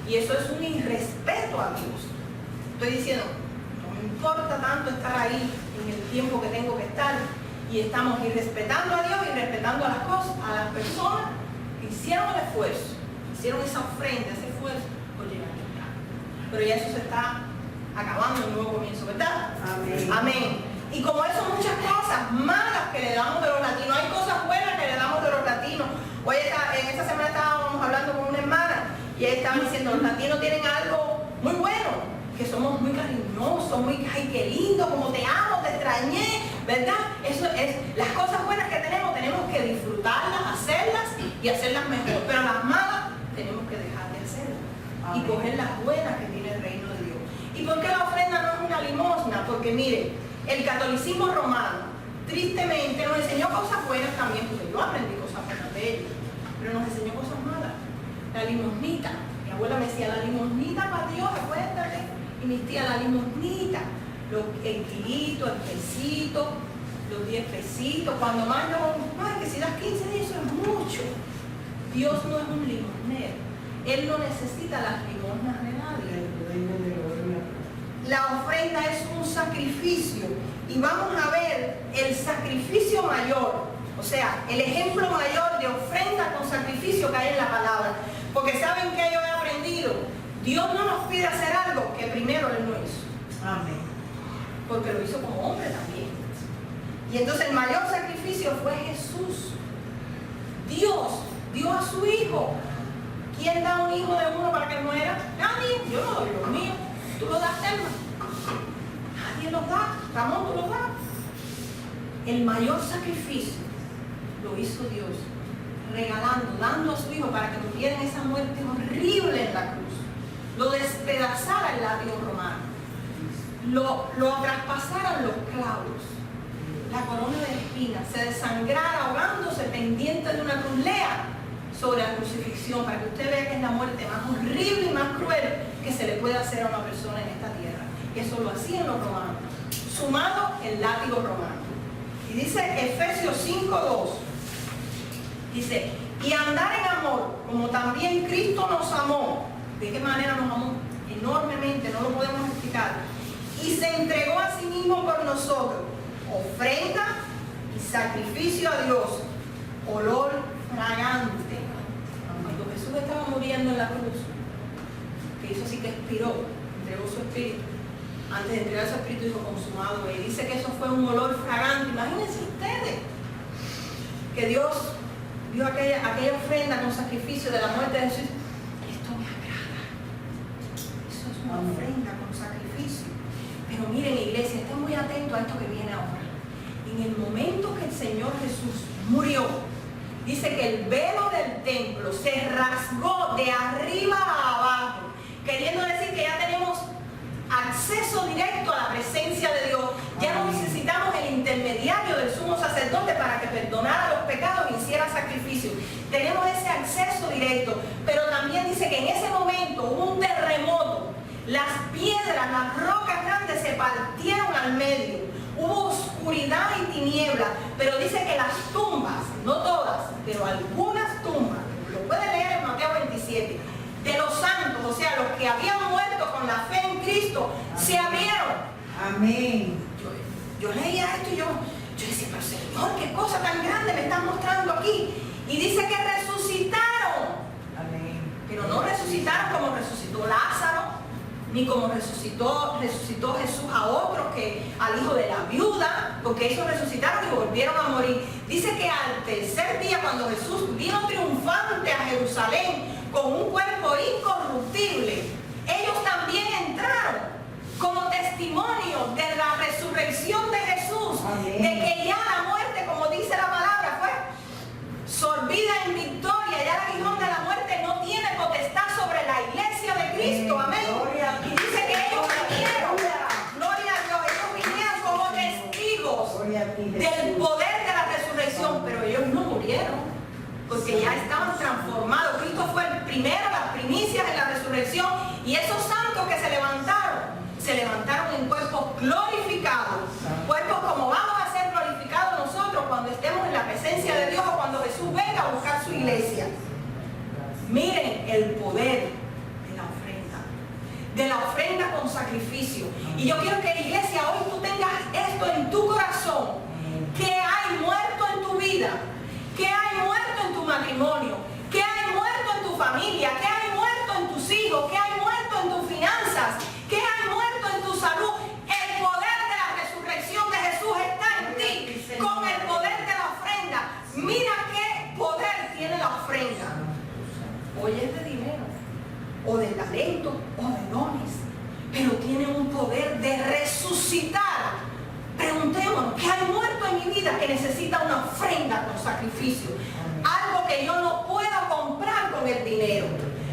Y eso es un irrespeto a Dios. Estoy diciendo, no me importa tanto estar ahí en el tiempo que tengo que estar. Y estamos irrespetando a Dios y respetando a las cosas, a las personas que hicieron el esfuerzo, hicieron esa ofrenda, ese esfuerzo por llegar temprano. Pero ya eso se está acabando en el Nuevo Comienzo, ¿verdad? Amén. Amén. Y como eso, muchas cosas malas que le damos de los latinos. Hay cosas buenas que le damos de los latinos. Hoy en esta semana estábamos hablando con una hermana y ella estaba diciendo, los latinos tienen algo muy bueno, que somos muy cariñosos, muy, ay, qué lindo, como te amo, te extrañé, ¿verdad? Eso es, las cosas buenas que tenemos que disfrutarlas, hacerlas y hacerlas mejor. Pero las malas tenemos que dejar de hacerlas. Amén. Y coger las buenas que tiene el reino de Dios. ¿Y por qué la ofrenda no es una limosna? Porque mire, el catolicismo romano tristemente nos enseñó cosas buenas también, porque yo aprendí cosas buenas de ellos, pero nos enseñó cosas malas. La limosnita, mi abuela me decía, la limosnita para Dios, acuérdate. Y mis tías, la limosnita, el kilito, el pesito, los 10 pesitos, cuando más no, ay, que si das 15 de eso es mucho. Dios no es un limosnero, Él no necesita las limosnas de nadie. La ofrenda es un sacrificio y vamos a ver el sacrificio mayor, o sea, el ejemplo mayor de ofrenda con sacrificio que hay en la palabra. Porque ¿saben qué yo he aprendido? Dios no nos pide hacer algo que primero Él no hizo. Amén. Porque lo hizo como hombre también. Y entonces el mayor sacrificio fue Jesús. Dios dio a su Hijo. ¿Quién da un hijo de uno para que muera? Nadie. Yo no doy los míos. Tú lo das, Telma. Nadie los da. Ramón, tú los das. El mayor sacrificio lo hizo Dios, regalando, dando a su Hijo para que muriera en esa muerte horrible en la cruz, lo despedazara el látigo romano, lo traspasaran los clavos, la corona de espinas, se desangrara ahogándose pendiente de una cruz. Lea sobre la crucifixión para que usted vea que es la muerte más horrible y más cruel que se le puede hacer a una persona en esta tierra. Y eso lo hacían los romanos, sumado el látigo romano. Y dice Efesios 5:2, dice, y andar en amor, como también Cristo nos amó. ¿De qué manera nos amó? Enormemente, no lo podemos explicar. Y se entregó a sí mismo por nosotros, ofrenda y sacrificio a Dios, olor fragante. Cuando Jesús estaba muriendo en la cruz, que hizo así que expiró, entregó su espíritu. Antes de entregar su espíritu dijo consumado. Y dice que eso fue un olor fragante. Imagínense ustedes que Dios vio aquella ofrenda con sacrificio de la muerte de Jesús. Esto me agrada. Eso es una ofrenda con sacrificio. Pero miren, iglesia, estén muy atentos a esto que viene ahora. En el momento que el Señor Jesús murió, dice que el velo del templo se rasgó de arriba a abajo, queriendo decir que ya tenemos acceso directo a la presencia de Dios. Ya no necesitamos el intermediario del sumo sacerdote para que perdonara los pecados y hiciera sacrificio. Tenemos ese acceso directo. Pero también dice que en ese momento hubo un terremoto. Las piedras, las rocas grandes se partieron al medio. Hubo oscuridad y tiniebla. Pero dice que las tumbas, no todas, pero algunas tumbas, lo puede leer en Mateo 27, de los santos, o sea, los que habían muerto con la fe en Cristo, se abrieron. Amén. Yo leía esto y yo decía, pero Señor, qué cosa tan grande me están mostrando aquí. Y dice que resucitaron. Amén. Pero no resucitaron como resucitó Lázaro, ni como resucitó Jesús a otros, que al hijo de la viuda, porque ellos resucitaron y volvieron a morir. Dice que al tercer día, cuando Jesús vino triunfante a Jerusalén con un cuerpo incorruptible, ellos también entraron como testimonio de la resurrección de Jesús. Amén. De que ya la muerte, como dice la palabra, fue sorbida en victoria. Ya el aguijón de la muerte no tiene potestad sobre la iglesia de Cristo. Amén. Y dice que ellos vinieron, gloria a Dios, ellos vinieron como testigos del poder de la resurrección, pero ellos no murieron, porque ya estaban transformados. Cristo fue el primero, las primicias en la resurrección, y esos santos que se levantaron en cuerpos glorificados, cuerpos como vamos a ser glorificados nosotros cuando estemos en la presencia de Dios o cuando Jesús venga a buscar su iglesia. Miren el poder de la ofrenda con sacrificio. Y yo quiero que, iglesia, hoy tú tengas esto en tu corazón, que hay muerto en tu vida, que hay muerto en tu matrimonio, que hay muerto en tu familia, que hay muerto en tus hijos, que hay muerto en tus finanzas, que hay muerto en tu salud. El poder de la resurrección de Jesús está en ti, con el poder de la ofrenda. Mira qué poder tiene la ofrenda. Hoy es de dinero, o de talento, o de dones, pero tiene un poder de resucitar. Preguntémonos, ¿qué hay muerto en mi vida que necesita una ofrenda con sacrificio? Algo que yo no puedo comprar con el dinero,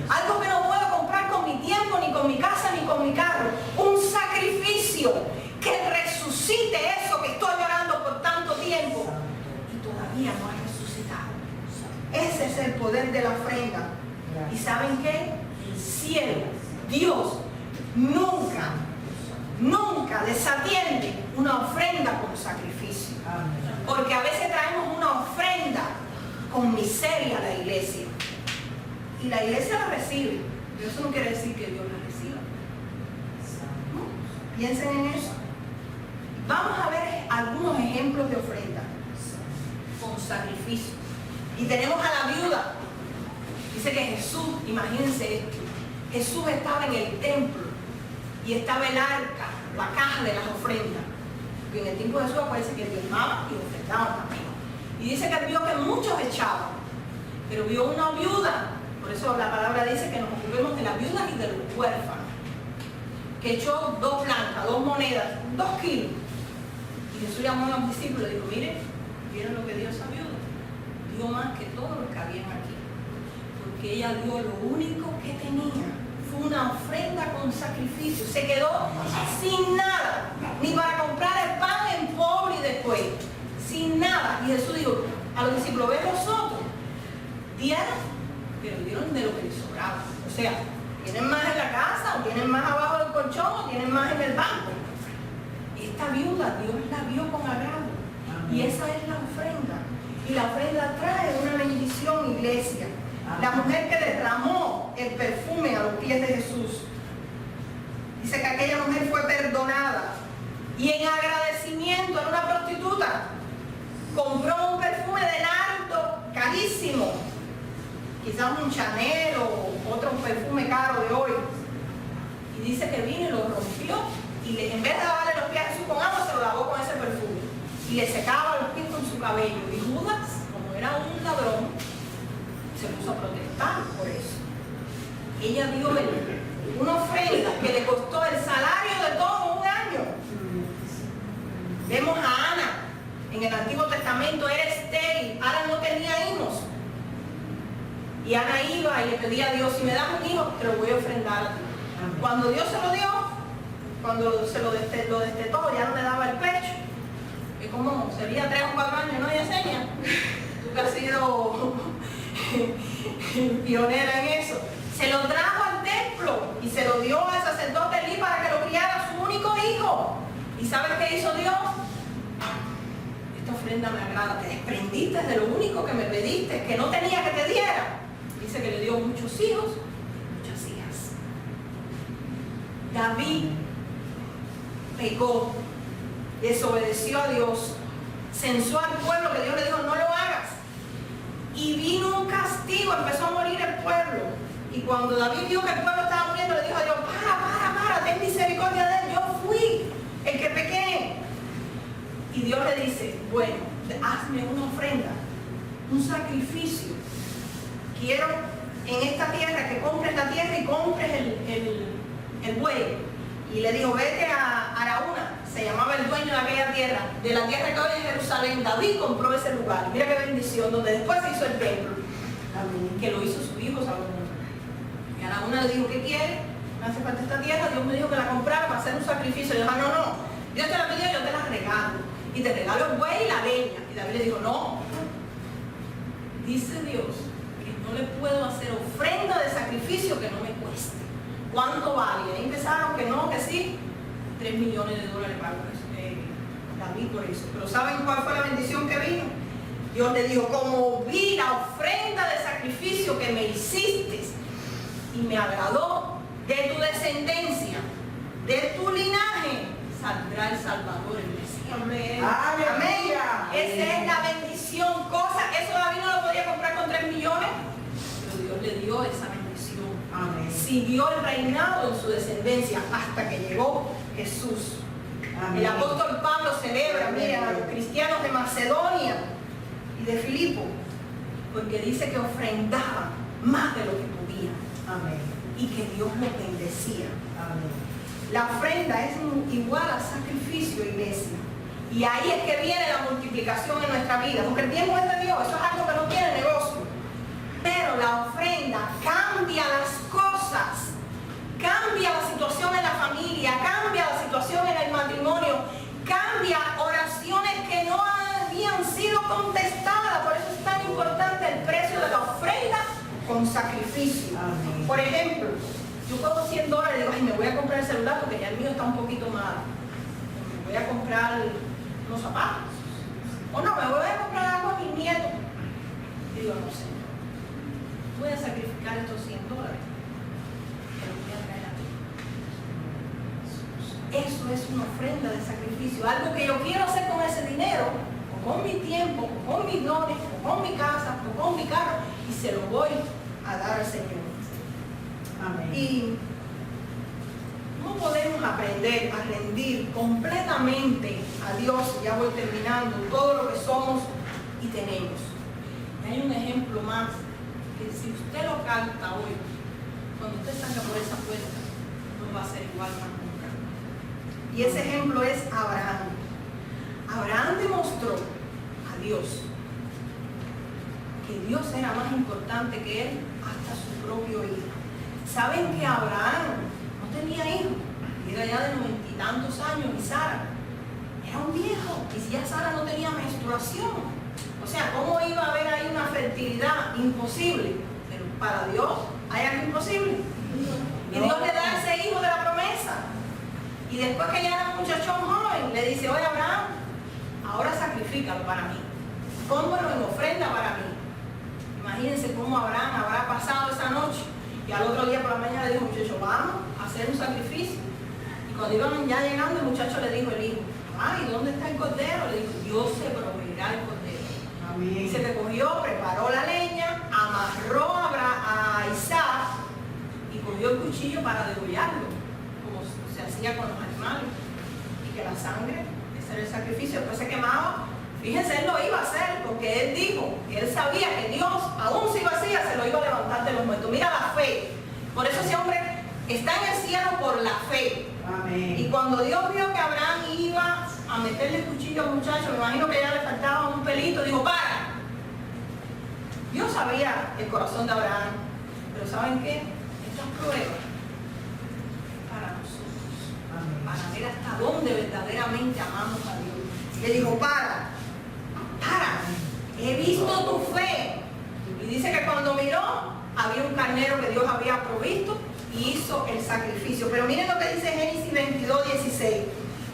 algo que no puedo comprar con mi tiempo, ni con mi casa, ni con mi carro. Un sacrificio que resucite eso que estoy llorando por tanto tiempo y todavía no ha resucitado. Ese es el poder de la ofrenda. ¿Y saben qué? El cielo, Dios, nunca desatiende una ofrenda con sacrificio. Porque a veces traemos una ofrenda con miseria a la iglesia. Y la iglesia la recibe. Pero eso no quiere decir que Dios la reciba. ¿No? Piensen en eso. Vamos a ver algunos ejemplos de ofrenda con sacrificio. Y tenemos a la viuda. Dice que Jesús, imagínense esto, Jesús estaba en el templo y estaba el arca, la caja de las ofrendas. Y en el tiempo de Jesús parece que diezmaban y ofrendaban también. Y dice que vio que muchos echaban, pero vio una viuda. Por eso la palabra dice que nos ocupemos de las viudas y de los huérfanos, que echó 2 blancas, 2 monedas, 2 kilos. Y Jesús llamó a los discípulos y dijo, miren lo que dio esa viuda. más que todos los que habían aquí. Porque ella dio lo único que tenía. Fue una ofrenda con sacrificio. Se quedó sin nada, ni para comprar el pan en pobre y después. Sin nada. Y Jesús dijo a los discípulos: ven vosotros. Dieron, pero dieron de lo que les sobraba. O sea, tienen más en la casa, o tienen más abajo del colchón, o tienen más en el banco. Esta viuda, Dios la vio con agrado. Y esa es la ofrenda. Y la ofrenda trae una bendición, iglesia. La mujer que derramó el perfume a los pies de Jesús. Dice que aquella mujer fue perdonada. Y en agradecimiento, era una prostituta. Compró un perfume de nardo carísimo. Quizás un Chanel o otro perfume caro de hoy. Y dice que vino y lo rompió. Y en vez de lavarle los pies a Jesús con agua, se lo lavó con ese perfume. Y le secaba los pies con su cabello. Y Judas, como era un ladrón, se puso a protestar por eso. Ella dio una ofrenda que le costó el salario de todo un año. Vemos a Ana en el Antiguo Testamento, era estéril. Ana no tenía hijos. Y Ana iba y le pedía a Dios: si me das un hijo, te lo voy a ofrendar a ti. Cuando Dios se lo dio, cuando se lo destetó, ya no le daba el pecho. Y como sería 3 o 4 años, ¿no? Y enseña. Tú que has sido pionera en eso. Se lo trajo al templo y se lo dio al sacerdote Elí para que lo criara, su único hijo. ¿Y sabes qué hizo Dios? Esta ofrenda me agrada. Te desprendiste de lo único que me pediste, que no tenía que te diera. Dice que le dio muchos hijos, muchas hijas. David pecó, desobedeció a Dios, censó al pueblo, que Dios le dijo: no lo hagas. Y vino un castigo, empezó a morir el pueblo. Y cuando David vio que el pueblo estaba muriendo, le dijo a Dios: para, ten misericordia de él, yo fui el que pequé. Y Dios le dice: bueno, hazme una ofrenda, un sacrificio. Quiero en esta tierra que compres la tierra y compres el buey. Y le dijo: vete a Araúna, se llamaba el dueño de aquella tierra, de la tierra que hoy es Jerusalén. David compró ese lugar. Mira qué bendición, donde después se hizo el templo. Amén. Que lo hizo su hijo Salomón. Y Araúna le dijo: ¿qué quiere? Me hace falta esta tierra. Dios me dijo que la comprara para hacer un sacrificio. Y dijo: no, Dios te la pidió, yo te la regalo. Y te regalo el buey y la leña. Y David le dijo: no. Dice Dios que no le puedo hacer ofrenda de sacrificio que no me cueste. ¿Cuánto vale? Ahí empezaron que no, que sí. $3 millones pagó David por eso. Pero ¿saben cuál fue la bendición que vino? Dios le dijo: como vi la ofrenda de sacrificio que me hiciste y me agradó, de tu descendencia, de tu linaje, saldrá el Salvador, el Mesías. Amén. Amén. Esa es la bendición. Eso David no lo podía comprar con 3 millones, pero Dios le dio esa bendición. Amén. Siguió el reinado en su descendencia hasta que llegó Jesús. Amén. El apóstol Pablo celebra, miren, a los cristianos de Macedonia y de Filipo, porque dice que ofrendaban más de lo que podían. Amén. Y que Dios los bendecía. Amén. La ofrenda es igual al sacrificio, iglesia. Y ahí es que viene la multiplicación en nuestra vida, porque el tiempo es de Dios, eso es algo que no tiene negocio. Pero la ofrenda cambia las cosas, cambia la situación en la familia, cambia la situación en el matrimonio, cambia oraciones que no habían sido contestadas. Por eso es tan importante el precio de la ofrenda con sacrificio. Amén. Por ejemplo, yo pago $100 y digo: ay, me voy a comprar el celular porque ya el mío está un poquito mal. Me voy a comprar unos zapatos. O no, me voy a comprar algo a mis nietos. Y digo: no, Señor, voy a sacrificar estos $100. Pero voy a traer a ti. Eso es una ofrenda de sacrificio. Algo que yo quiero hacer con ese dinero, o con mi tiempo, o con mis dones, o con mi casa, o con mi carro, y se lo voy a dar al Señor. Amén. Y no podemos aprender a rendir completamente a Dios, ya voy terminando, todo lo que somos y tenemos. Hay un ejemplo más, que si usted lo capta hoy, cuando usted salga por esa puerta, no va a ser igual más nunca. Y ese ejemplo es Abraham. Abraham demostró a Dios que Dios era más importante que él, hasta su propio hijo. ¿Saben que Abraham no tenía hijos? Era ya de 90 y tantos años, y Sara era un viejo, y si ya Sara no tenía menstruación, o sea, ¿cómo iba a haber ahí una fertilidad? Imposible. Pero para Dios hay algo imposible. Y Dios le da ese hijo de la promesa. Y después que ya era un muchachón joven, le dice: oye, Abraham, ahora sacrifícalo para mí, póngalo en ofrenda para mí. Imagínense cómo Abraham habrá pasado esa noche, y al otro día por la mañana le dijo: muchacho, vamos a hacer un sacrificio. Y cuando iban ya llegando, el muchacho le dijo, el hijo: ¿y dónde está el cordero? Le dijo: Dios se proveerá el cordero. Amén. Dice que cogió, preparó la leña, amarró a Isaac y cogió el cuchillo para degollarlo, como se hacía con los animales, y que la sangre, ese era el sacrificio, después se quemaba. Fíjense, él lo iba a hacer porque él dijo que él sabía que Dios, aún si lo hacía, se lo iba a levantar de los muertos. Mira la fe. Por eso ese hombre está en el cielo por la fe. Amén. Y cuando Dios vio que Abraham iba a meterle el cuchillo al muchacho, me imagino que ya le faltaba un pelito, dijo: para. Dios sabía el corazón de Abraham, pero ¿saben qué? Estas pruebas para nosotros, para ver hasta dónde verdaderamente amamos a Dios. Le dijo: para, he visto tu fe. Y dice que cuando miró, había un carnero que Dios había provisto y hizo el sacrificio. Pero miren lo que dice Génesis 22:16.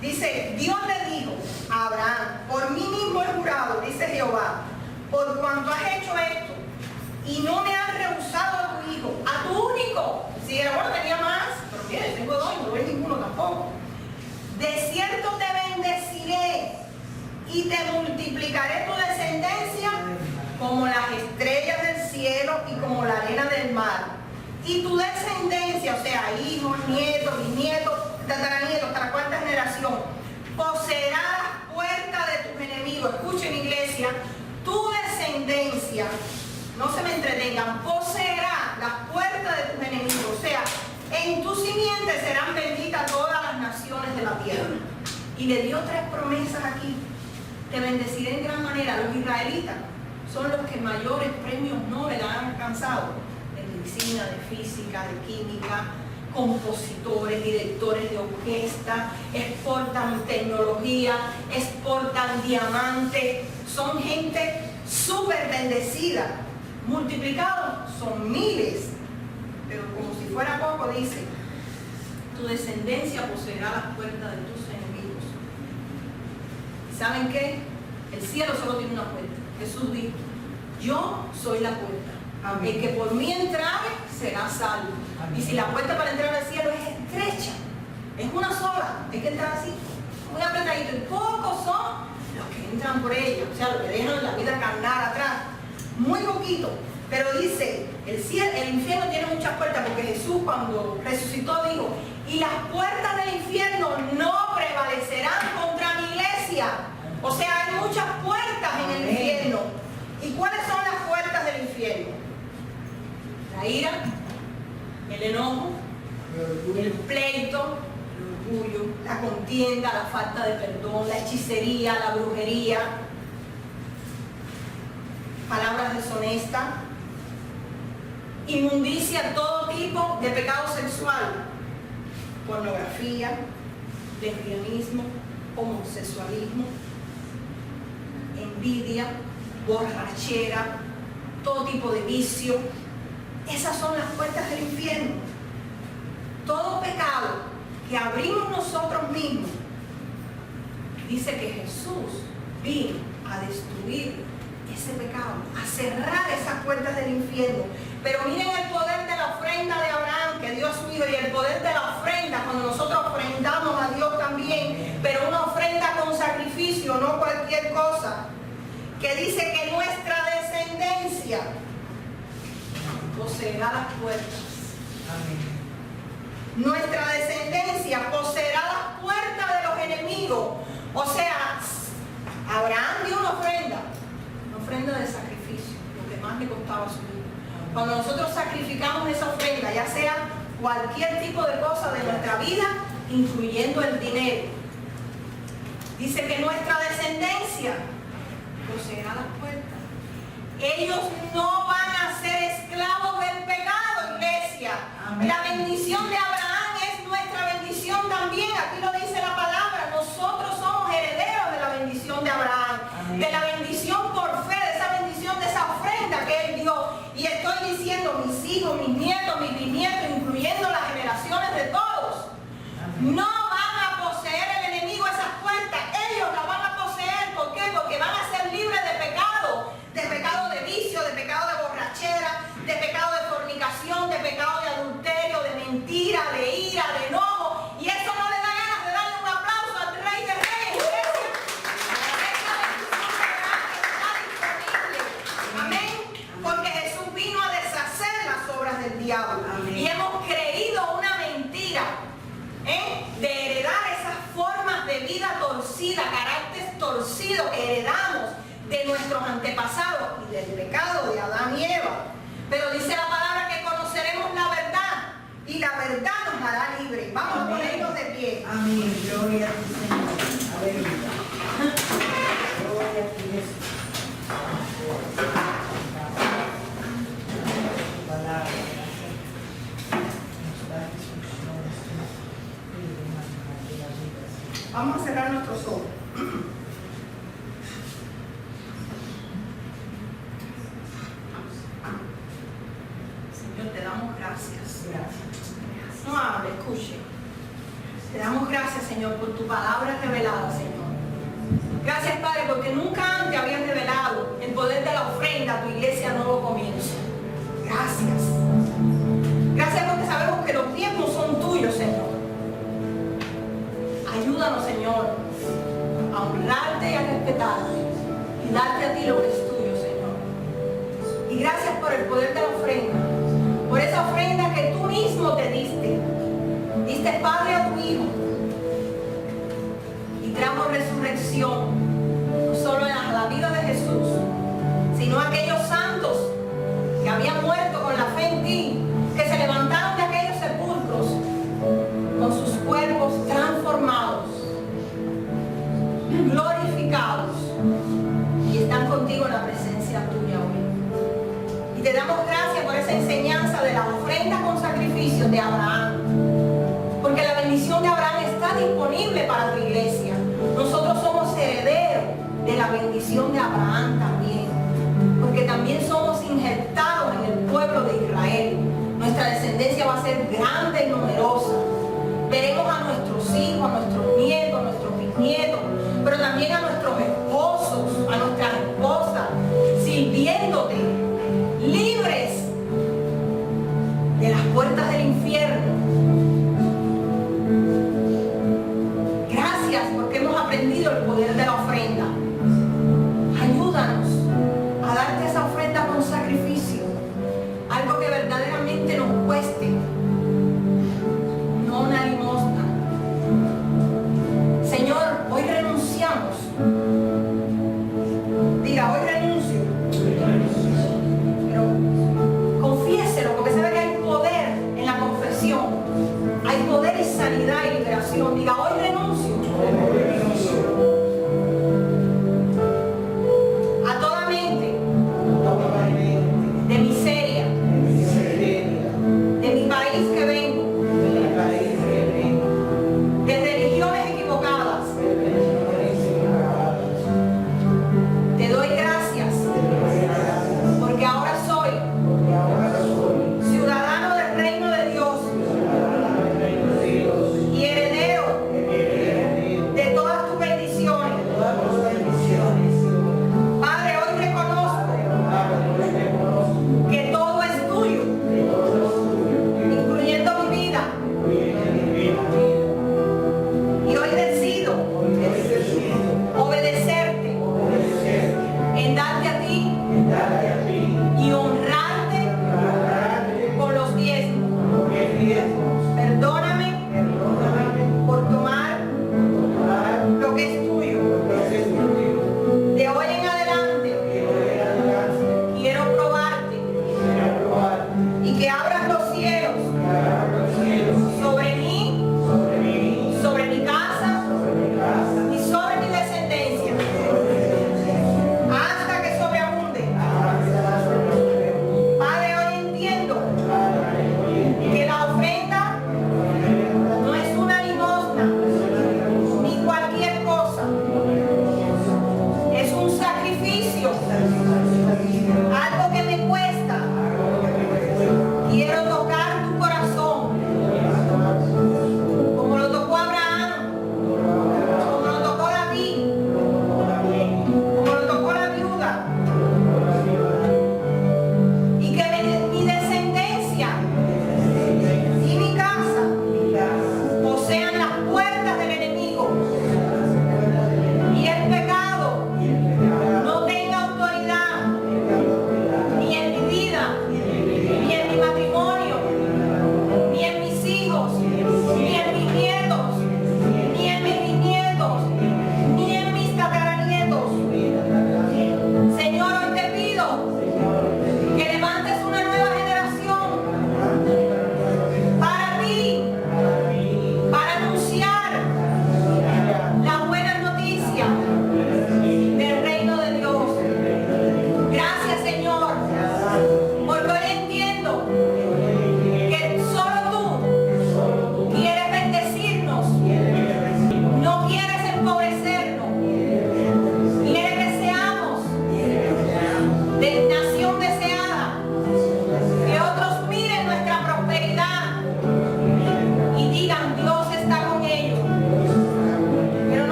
Dice: Dios le dijo a Abraham: por mí mismo he jurado, dice Jehová, por cuanto has hecho esto y no me has rehusado a tu hijo, a tu único. Si era bueno, tenía más, pero mire, tengo dos y no doy ninguno tampoco. De cierto te bendeciré y te multiplicaré tu descendencia como las estrellas del cielo y como la arena del mar. Y tu descendencia, o sea, hijos, nietos, bisnietos, tataranietos, hasta la cuarta generación, poseerá las puertas de tus enemigos. Escuchen, iglesia, tu descendencia, no se me entretengan, poseerá las puertas de tus enemigos. O sea, en tu simiente serán benditas todas las naciones de la tierra. Y le dio tres promesas aquí: te bendeciré en gran manera. Los israelitas son los que mayores premios Nobel han alcanzado, de medicina, de física, de química, compositores, directores de orquesta, exportan tecnología, exportan diamantes, son gente súper bendecida. Multiplicados son miles, pero como si fuera poco, dice: tu descendencia poseerá las puertas de tus enemigos. ¿Saben qué? El cielo solo tiene una puerta. Jesús dijo: yo soy la puerta. Amén. El que por mí entrare será salvo. Amén. Y si la puerta para entrar al cielo es estrecha, es una sola, hay que entrar así, muy apretadito, y pocos son los que entran por ella, o sea, los que dejan la vida carnal atrás, muy poquito. Pero dice, el infierno tiene muchas puertas, porque Jesús cuando resucitó dijo: y las puertas del infierno no prevalecerán contra mi iglesia. O sea, hay muchas puertas en el infierno. ¿Y cuáles son las puertas del infierno? La ira, el enojo, el pleito, el orgullo, la contienda, la falta de perdón, la hechicería, la brujería, palabras deshonestas, inmundicia, todo tipo de pecado sexual, pornografía, lesbianismo, homosexualismo, envidia, borrachera, todo tipo de vicio. Esas son las puertas del infierno. Todo pecado que abrimos nosotros mismos. Dice que Jesús vino a destruir ese pecado, a cerrar esas puertas del infierno. Pero miren el poder de la ofrenda de Abraham que dio a su hijo, y el poder de la ofrenda cuando nosotros ofrendamos a Dios también, pero una ofrenda con sacrificio, no cualquier cosa. Que dice que nuestra descendencia poseerá las puertas. Amén. Nuestra descendencia poseerá las puertas de los enemigos. O sea, Abraham dio una ofrenda de sacrificio, lo que más le costaba a su hijo. Cuando nosotros sacrificamos esa ofrenda, ya sea cualquier tipo de cosa de nuestra vida, incluyendo el dinero, dice que nuestra descendencia poseerá las puertas. Ellos no van a ser esclavos del pecado, iglesia. Amén. La bendición de Abraham es nuestra bendición también. Aquí lo dice la palabra. Nosotros somos herederos de la bendición de Abraham. Amén. De la bendición por fe, de esa bendición, de esa ofrenda que él dio. Y estoy diciendo, mis hijos, mis nietos, mis bisnietos, incluyendo las generaciones de todos, amén, no van a poseer el enemigo esas puertas. Ellos las van a poseer. ¿Por qué? Porque van a ser libres de pecado de vicio, de pecado de borrachera, de pecado de fornicación, de pecado de adulterio, de mentira, de ira, de enojo. Y eso no le da ganas de darle un aplauso al Rey de Reyes. Esa bendición está disponible. Amén. Porque Jesús vino a deshacer las obras del diablo. Amén. Y hemos creído una mentira, de heredar esas formas de vida torcida, carácter torcido que heredamos de nuestros antepasados y del pecado de Adán y Eva. Pero dice la palabra que conoceremos la verdad y la verdad nos hará libres. Vamos, amén, a ponernos de pie. Amén. Gloria a ti, Señor. Aleluya. Gloria a ti, Jesús. Palabra. Vamos a cerrar nuestros ojos. Señor, te damos gracias. No hable, escuche. Te damos gracias, Señor, por tu palabra revelada, Señor. Gracias, Padre, porque nunca antes habías revelado el poder de la ofrenda a tu iglesia Nuevo Comienzo. Gracias. Gracias porque sabemos que los diezmos son tuyos, Señor. Ayúdanos, Señor, a honrarte y a respetarte y darte a ti lo que es tuyo, Señor. Y gracias por el poder de la ofrenda, por esa ofrenda que tú mismo te diste. Diste, Padre, a tu Hijo y trajo resurrección, no solo a la vida de Jesús, sino a aquellos santos que habían muerto con la fe en ti, que se levantaron de aquellos sepulcros con sus cuerpos transformados, glorificados, y están contigo en la presencia tuya hoy. Y te damos gracias por esa enseñanza de la ofrenda con sacrificio de Abraham, porque la bendición de Abraham está disponible para tu iglesia. Nosotros somos herederos de la bendición de Abraham también, porque también somos injertados en el pueblo de Israel. Nuestra descendencia va a ser grande y numerosa. Veremos a nuestros hijos, a nuestros nietos, a nuestros bisnietos, pero también a nuestros esposos, a nuestras esposas, sirviéndote, libres de las puertas del infierno. Gracias porque hemos aprendido el poder de la ofrenda. Ayúdanos a darte esa ofrenda con sacrificio, algo que verdaderamente nos cueste,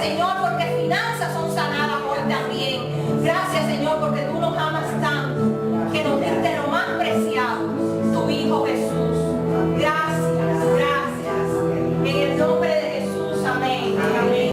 Señor,